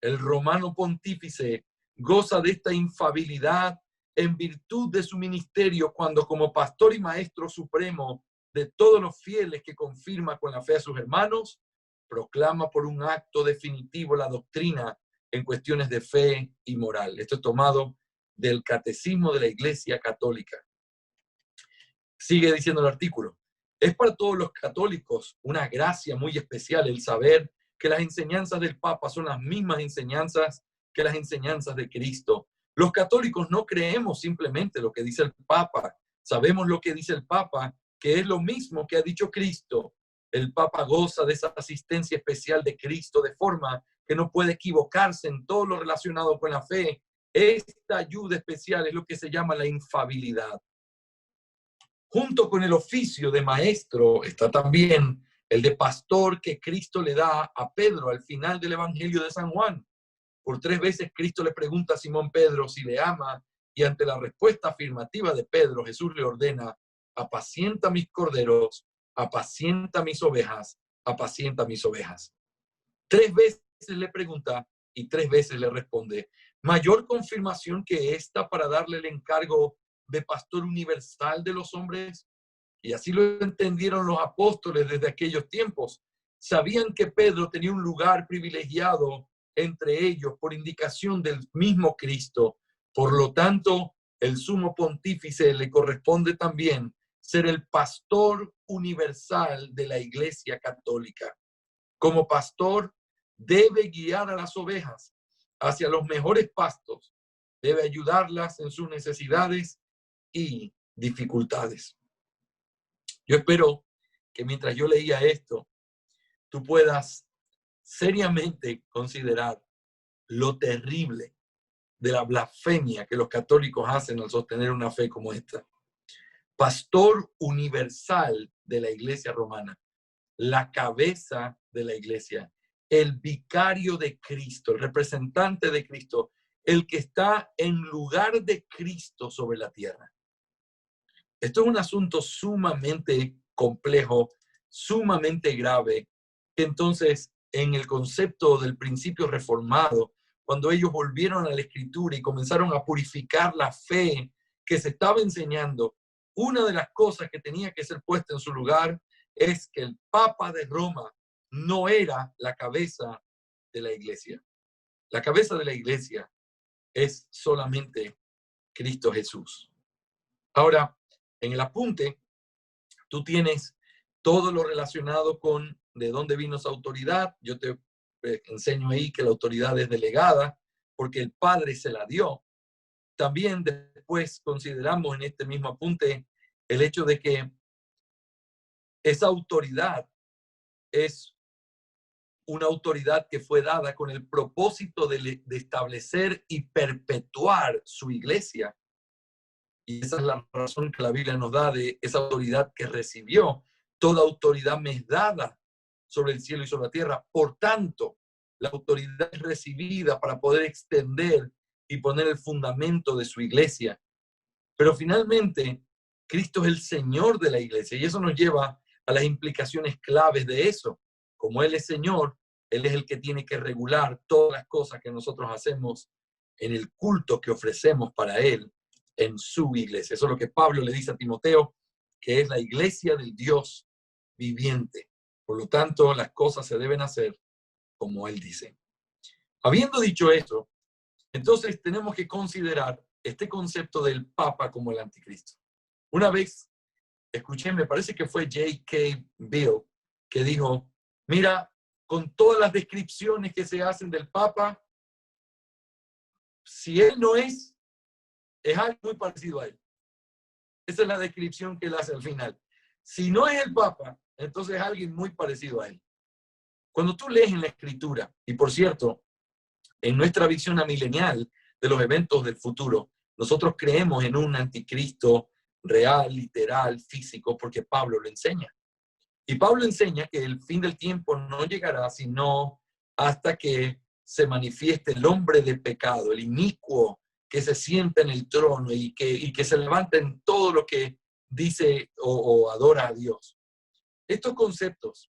El romano pontífice goza de esta infalibilidad en virtud de su ministerio cuando, como pastor y maestro supremo de todos los fieles que confirma con la fe a sus hermanos, proclama por un acto definitivo la doctrina en cuestiones de fe y moral. Esto es tomado del Catecismo de la Iglesia Católica. Sigue diciendo el artículo: es para todos los católicos una gracia muy especial el saber que las enseñanzas del Papa son las mismas enseñanzas que las enseñanzas de Cristo. Los católicos no creemos simplemente lo que dice el Papa, sabemos lo que dice el Papa, que es lo mismo que ha dicho Cristo. El Papa goza de esa asistencia especial de Cristo, de forma que no puede equivocarse en todo lo relacionado con la fe. Esta ayuda especial es lo que se llama la infalibilidad. Junto con el oficio de maestro está también el de pastor que Cristo le da a Pedro al final del Evangelio de San Juan. Por 3 veces Cristo le pregunta a Simón Pedro si le ama, y ante la respuesta afirmativa de Pedro, Jesús le ordena: apacienta mis corderos, apacienta mis ovejas, apacienta mis ovejas. 3 veces le pregunta y 3 veces le responde. Mayor confirmación que esta para darle el encargo de pastor universal de los hombres. Y así lo entendieron los apóstoles desde aquellos tiempos. Sabían que Pedro tenía un lugar privilegiado entre ellos por indicación del mismo Cristo. Por lo tanto, el sumo pontífice le corresponde también ser el pastor universal de la Iglesia Católica. Como pastor, debe guiar a las ovejas hacia los mejores pastos, debe ayudarlas en sus necesidades y dificultades. Yo espero que mientras yo leía esto, tú puedas seriamente considerar lo terrible de la blasfemia que los católicos hacen al sostener una fe como esta. Pastor universal de la Iglesia romana, la cabeza de la Iglesia, el vicario de Cristo, el representante de Cristo, el que está en lugar de Cristo sobre la tierra. Esto es un asunto sumamente complejo, sumamente grave, que entonces en el concepto del principio reformado, cuando ellos volvieron a la Escritura y comenzaron a purificar la fe que se estaba enseñando, una de las cosas que tenía que ser puesta en su lugar es que el Papa de Roma no era la cabeza de la Iglesia. La cabeza de la Iglesia es solamente Cristo Jesús. Ahora, en el apunte, tú tienes todo lo relacionado con de dónde vino esa autoridad. Yo te enseño ahí que la autoridad es delegada porque el Padre se la dio. También después consideramos en este mismo apunte el hecho de que esa autoridad es una autoridad que fue dada con el propósito de establecer y perpetuar su iglesia. Y esa es la razón que la Biblia nos da de esa autoridad que recibió. Toda autoridad me es dada sobre el cielo y sobre la tierra. Por tanto, la autoridad es recibida para poder extender y poner el fundamento de su iglesia. Pero finalmente, Cristo es el Señor de la iglesia y eso nos lleva a las implicaciones claves de eso. Como Él es Señor, Él es el que tiene que regular todas las cosas que nosotros hacemos en el culto que ofrecemos para Él en su iglesia. Eso es lo que Pablo le dice a Timoteo, que es la iglesia del Dios viviente. Por lo tanto, las cosas se deben hacer como Él dice. Habiendo dicho esto, entonces tenemos que considerar este concepto del Papa como el anticristo. Una vez escuché, me parece que fue J.K. Bill, que dijo, mira, con todas las descripciones que se hacen del Papa, si él no es algo muy parecido a él. Esa es la descripción que él hace al final. Si no es el Papa, entonces es alguien muy parecido a él. Cuando tú lees en la Escritura, y por cierto, En nuestra visión amilenial de los eventos del futuro, nosotros creemos en un anticristo real, literal, físico, porque Pablo lo enseña. Y Pablo enseña que el fin del tiempo no llegará sino hasta que se manifieste el hombre de pecado, el inicuo que se sienta en el trono y que se levanta en todo lo que dice o adora a Dios. Estos conceptos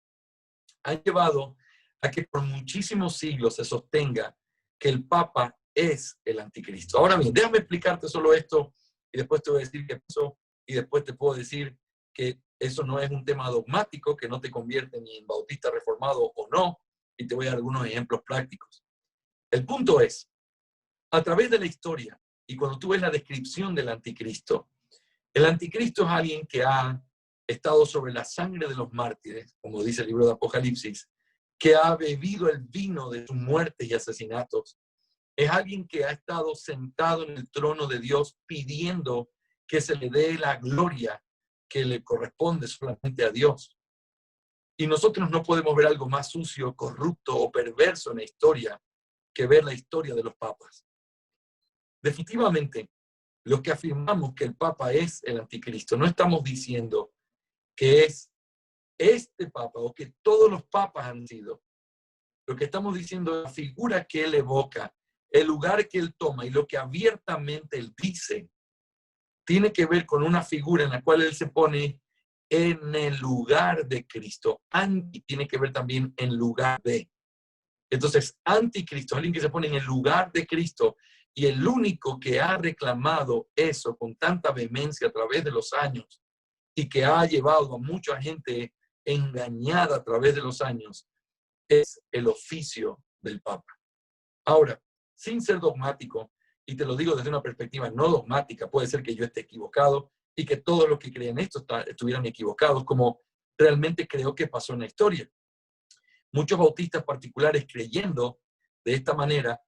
han llevado a que por muchísimos siglos se sostenga que el Papa es el anticristo. Ahora bien, déjame explicarte solo esto y después te voy a decir qué pasó y después te puedo decir que eso no es un tema dogmático, que no te convierte ni en bautista reformado o no, y te voy a dar algunos ejemplos prácticos. El punto es, a través de la historia, y cuando tú ves la descripción del anticristo, el anticristo es alguien que ha estado sobre la sangre de los mártires, como dice el libro de Apocalipsis, que ha bebido el vino de sus muertes y asesinatos. Es alguien que ha estado sentado en el trono de Dios pidiendo que se le dé la gloria que le corresponde solamente a Dios. Y nosotros no podemos ver algo más sucio, corrupto o perverso en la historia que ver la historia de los papas. Definitivamente, los que afirmamos que el Papa es el anticristo, no estamos diciendo que es este Papa o que todos los papas han sido. Lo que estamos diciendo es la figura que él evoca, el lugar que él toma y lo que abiertamente él dice, tiene que ver con una figura en la cual él se pone en el lugar de Cristo. Anti tiene que ver también en lugar de. Entonces, anticristo, alguien que se pone en el lugar de Cristo, y el único que ha reclamado eso con tanta vehemencia a través de los años y que ha llevado a mucha gente engañada a través de los años, es el oficio del Papa. Ahora, sin ser dogmático, y te lo digo desde una perspectiva no dogmática, puede ser que yo esté equivocado y que todos los que creen esto estuvieran equivocados, como realmente creo que pasó en la historia. Muchos bautistas particulares, creyendo de esta manera,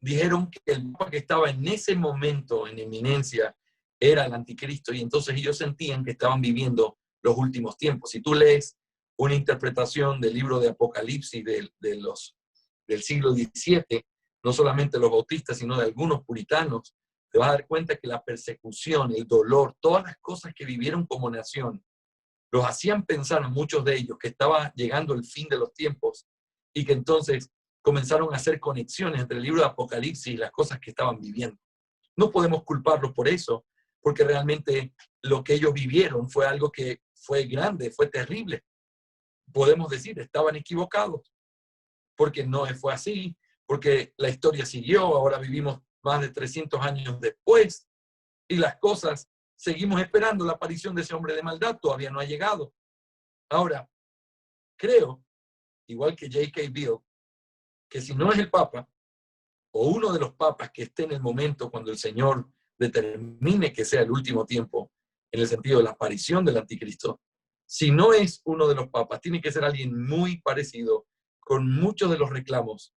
dijeron que el Papa que estaba en ese momento en eminencia era el anticristo, y entonces ellos sentían que estaban viviendo los últimos tiempos. Si tú lees una interpretación del libro de Apocalipsis del siglo XVII, no solamente los bautistas, sino de algunos puritanos, te vas a dar cuenta que la persecución, el dolor, todas las cosas que vivieron como nación, los hacían pensar a muchos de ellos que estaba llegando el fin de los tiempos y que entonces comenzaron a hacer conexiones entre el libro de Apocalipsis y las cosas que estaban viviendo. No podemos culparlos por eso, porque realmente lo que ellos vivieron fue algo que fue grande, fue terrible. Podemos decir, estaban equivocados, porque no fue así, porque la historia siguió, ahora vivimos más de 300 años después, y las cosas, seguimos esperando la aparición de ese hombre de maldad, todavía no ha llegado. Ahora, creo, igual que J.K. Bill, que si no es el Papa, o uno de los papas que esté en el momento cuando el Señor determine que sea el último tiempo, en el sentido de la aparición del anticristo, si no es uno de los papas, tiene que ser alguien muy parecido, con muchos de los reclamos,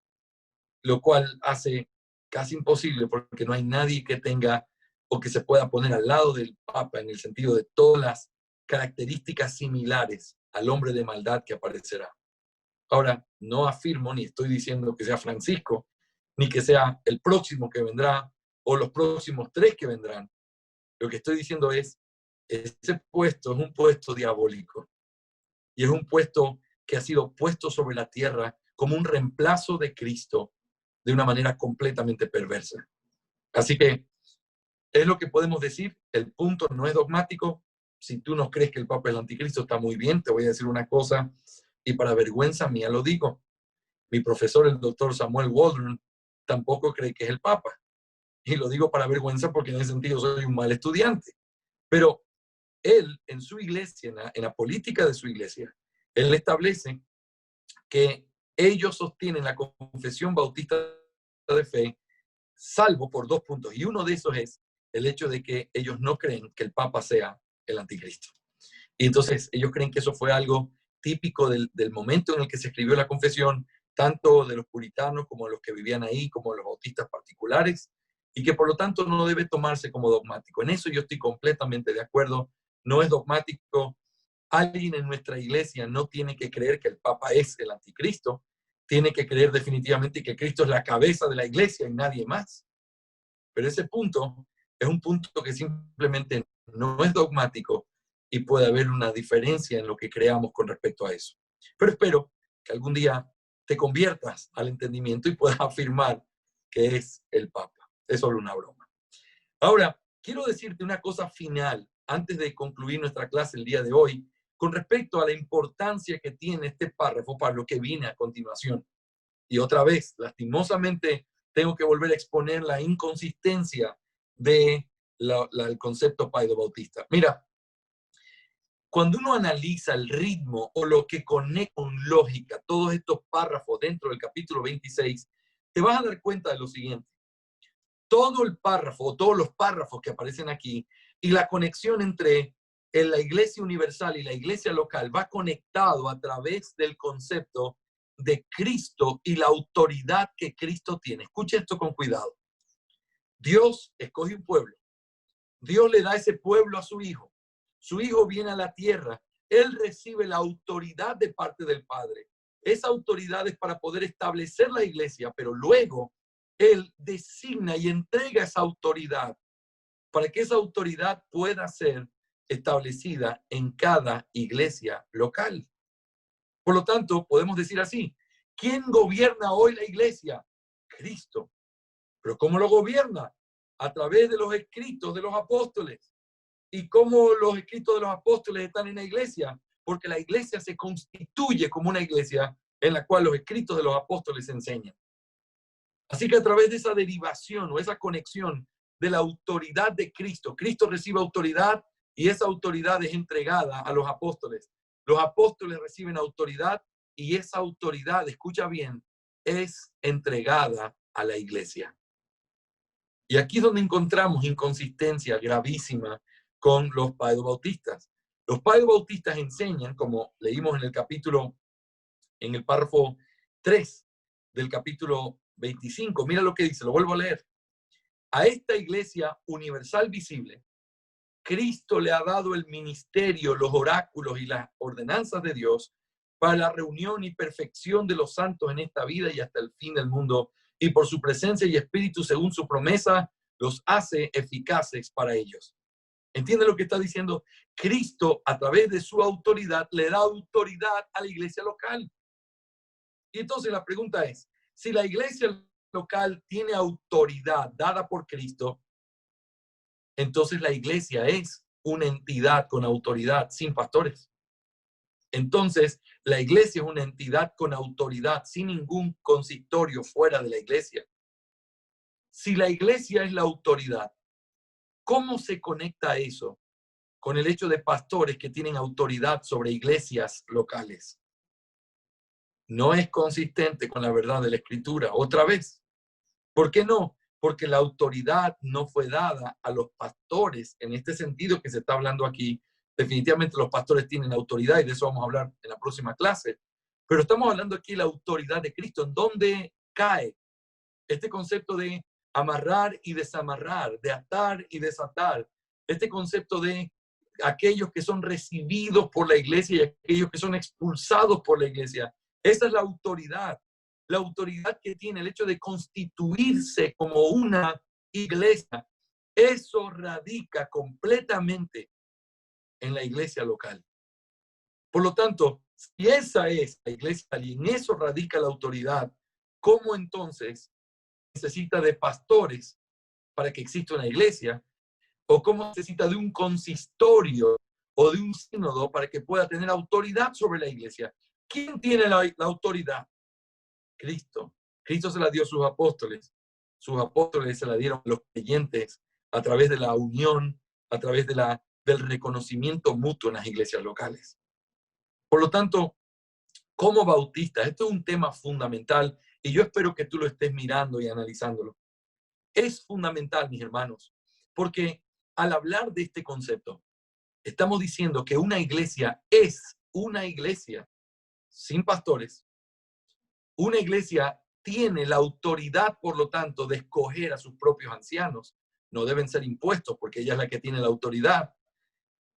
lo cual hace casi imposible, porque no hay nadie que tenga o que se pueda poner al lado del Papa en el sentido de todas las características similares al hombre de maldad que aparecerá. Ahora, no afirmo ni estoy diciendo que sea Francisco, ni que sea el próximo que vendrá o los próximos 3 que vendrán. Lo que estoy diciendo es, ese puesto es un puesto diabólico y es un puesto que ha sido puesto sobre la tierra como un reemplazo de Cristo de una manera completamente perversa. Así que es lo que podemos decir. El punto no es dogmático. Si tú no crees que el Papa es el anticristo, está muy bien. Te voy a decir una cosa, y para vergüenza mía lo digo. Mi profesor, el doctor Samuel Waldron, tampoco cree que es el Papa. Y lo digo para vergüenza porque en ese sentido soy un mal estudiante. Pero él, en su iglesia, en la política de su iglesia, él establece que ellos sostienen la confesión bautista de fe, salvo por 2 puntos. Y uno de esos es el hecho de que ellos no creen que el Papa sea el anticristo. Y entonces ellos creen que eso fue algo típico del momento en el que se escribió la confesión, tanto de los puritanos como de los que vivían ahí, como de los bautistas particulares, y que por lo tanto no debe tomarse como dogmático. En eso yo estoy completamente de acuerdo. No es dogmático. Alguien en nuestra iglesia no tiene que creer que el Papa es el anticristo, tiene que creer definitivamente que Cristo es la cabeza de la iglesia y nadie más. Pero ese punto es un punto que simplemente no es dogmático y puede haber una diferencia en lo que creamos con respecto a eso. Pero espero que algún día te conviertas al entendimiento y puedas afirmar que es el Papa. Es solo una broma. Ahora, quiero decirte una cosa final antes de concluir nuestra clase el día de hoy con respecto a la importancia que tiene este párrafo para lo que viene a continuación. Y otra vez, lastimosamente, tengo que volver a exponer la inconsistencia del concepto paido bautista. Mira, cuando uno analiza el ritmo o lo que conecta con lógica todos estos párrafos dentro del capítulo 26, te vas a dar cuenta de lo siguiente. Todo el párrafo, o todos los párrafos que aparecen aquí, y la conexión entre la iglesia universal y la iglesia local va conectado a través del concepto de Cristo y la autoridad que Cristo tiene. Escucha esto con cuidado. Dios escoge un pueblo. Dios le da ese pueblo a su hijo. Su hijo viene a la tierra. Él recibe la autoridad de parte del Padre. Esa autoridad es para poder establecer la iglesia, pero luego Él designa y entrega esa autoridad para que esa autoridad pueda ser establecida en cada iglesia local. Por lo tanto, podemos decir así, ¿quién gobierna hoy la iglesia? Cristo. ¿Pero cómo lo gobierna? A través de los escritos de los apóstoles. ¿Y cómo los escritos de los apóstoles están en la iglesia? Porque la iglesia se constituye como una iglesia en la cual los escritos de los apóstoles enseñan. Así que a través de esa derivación o esa conexión de la autoridad de Cristo, Cristo recibe autoridad y esa autoridad es entregada a los apóstoles. Los apóstoles reciben autoridad y esa autoridad, escucha bien, es entregada a la iglesia. Y aquí es donde encontramos inconsistencia gravísima con los paedobautistas. Los paedobautistas enseñan, como leímos en el párrafo 3 del capítulo 25, mira lo que dice, lo vuelvo a leer. A esta iglesia universal visible, Cristo le ha dado el ministerio, los oráculos y las ordenanzas de Dios para la reunión y perfección de los santos en esta vida y hasta el fin del mundo. Y por su presencia y espíritu, según su promesa, los hace eficaces para ellos. ¿Entiende lo que está diciendo? Cristo, a través de su autoridad, le da autoridad a la iglesia local. Y entonces la pregunta es, si la iglesia local tiene autoridad dada por Cristo, entonces la iglesia es una entidad con autoridad, sin pastores. Entonces, la iglesia es una entidad con autoridad, sin ningún consistorio fuera de la iglesia. Si la iglesia es la autoridad, ¿cómo se conecta eso con el hecho de pastores que tienen autoridad sobre iglesias locales? No es consistente con la verdad de la Escritura. Otra vez, ¿por qué no? Porque la autoridad no fue dada a los pastores en este sentido que se está hablando aquí. Definitivamente los pastores tienen autoridad y de eso vamos a hablar en la próxima clase. Pero estamos hablando aquí de la autoridad de Cristo. ¿En dónde cae este concepto de amarrar y desamarrar, de atar y desatar? Este concepto de aquellos que son recibidos por la iglesia y aquellos que son expulsados por la iglesia. Esa es la autoridad que tiene el hecho de constituirse como una iglesia. Eso radica completamente en la iglesia local. Por lo tanto, si esa es la iglesia y en eso radica la autoridad, ¿cómo entonces necesita de pastores para que exista una iglesia? ¿O cómo necesita de un consistorio o de un sínodo para que pueda tener autoridad sobre la iglesia? ¿Quién tiene la autoridad? Cristo. Cristo se la dio a sus apóstoles. Sus apóstoles se la dieron a los creyentes a través de la unión, a través del reconocimiento mutuo en las iglesias locales. Por lo tanto, como bautista, esto es un tema fundamental y yo espero que tú lo estés mirando y analizándolo. Es fundamental, mis hermanos, porque al hablar de este concepto, estamos diciendo que una iglesia es una iglesia sin pastores. Una iglesia tiene la autoridad, por lo tanto, de escoger a sus propios ancianos. No deben ser impuestos porque ella es la que tiene la autoridad.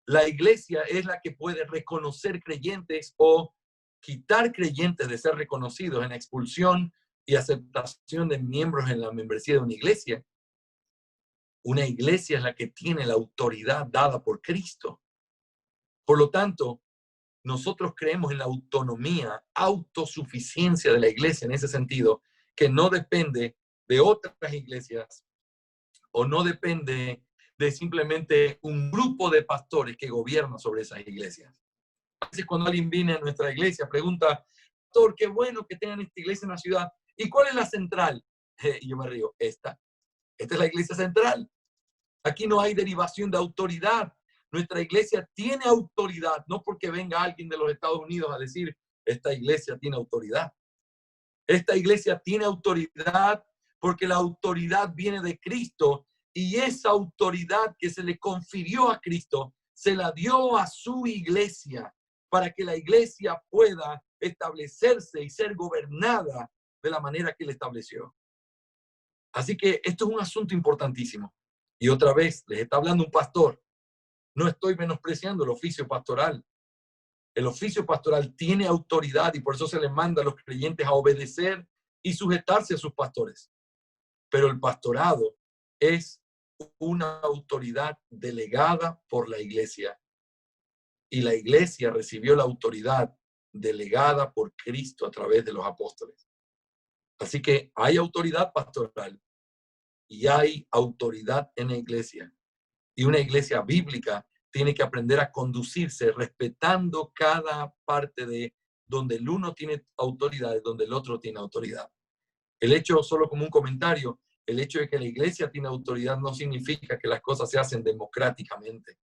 La iglesia es la que puede reconocer creyentes o quitar creyentes de ser reconocidos en expulsión y aceptación de miembros en la membresía de una iglesia. Una iglesia es la que tiene la autoridad dada por Cristo. Por lo tanto, nosotros creemos en la autonomía, autosuficiencia de la iglesia en ese sentido, que no depende de otras iglesias o no depende de simplemente un grupo de pastores que gobierna sobre esas iglesias. A veces cuando alguien viene a nuestra iglesia, pregunta, pastor, qué bueno que tengan esta iglesia en la ciudad. ¿Y cuál es la central? Y yo me río, esta es la iglesia central. Aquí no hay derivación de autoridad. Nuestra iglesia tiene autoridad, no porque venga alguien de los Estados Unidos a decir, esta iglesia tiene autoridad. Esta iglesia tiene autoridad porque la autoridad viene de Cristo y esa autoridad que se le confirió a Cristo se la dio a su iglesia para que la iglesia pueda establecerse y ser gobernada de la manera que él estableció. Así que esto es un asunto importantísimo. Y otra vez, les está hablando un pastor. No estoy menospreciando el oficio pastoral. El oficio pastoral tiene autoridad y por eso se les manda a los creyentes a obedecer y sujetarse a sus pastores. Pero el pastorado es una autoridad delegada por la iglesia. Y la iglesia recibió la autoridad delegada por Cristo a través de los apóstoles. Así que hay autoridad pastoral y hay autoridad en la iglesia. Y una iglesia bíblica tiene que aprender a conducirse respetando cada parte de donde el uno tiene autoridad y donde el otro tiene autoridad. El hecho, solo como un comentario, el hecho de que la iglesia tiene autoridad no significa que las cosas se hacen democráticamente.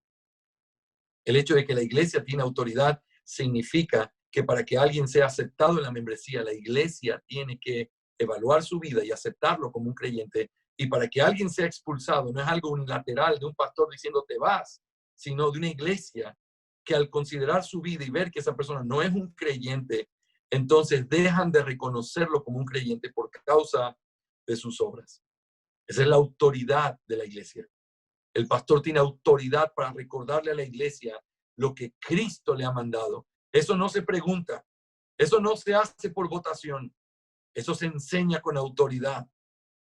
El hecho de que la iglesia tiene autoridad significa que para que alguien sea aceptado en la membresía, la iglesia tiene que evaluar su vida y aceptarlo como un creyente. Y para que alguien sea expulsado, no es algo unilateral de un pastor diciendo te vas, sino de una iglesia que al considerar su vida y ver que esa persona no es un creyente, entonces dejan de reconocerlo como un creyente por causa de sus obras. Esa es la autoridad de la iglesia. El pastor tiene autoridad para recordarle a la iglesia lo que Cristo le ha mandado. Eso no se pregunta, eso no se hace por votación, eso se enseña con autoridad,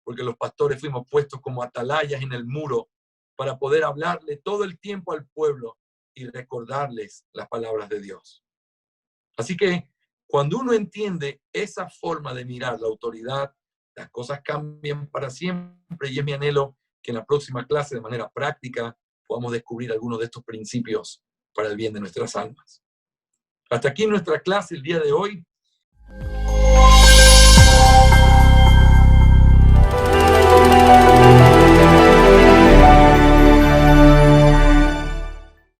porque los pastores fuimos puestos como atalayas en el muro para poder hablarle todo el tiempo al pueblo y recordarles las palabras de Dios. Así que cuando uno entiende esa forma de mirar la autoridad, las cosas cambian para siempre y es mi anhelo que en la próxima clase de manera práctica podamos descubrir algunos de estos principios para el bien de nuestras almas. Hasta aquí nuestra clase el día de hoy.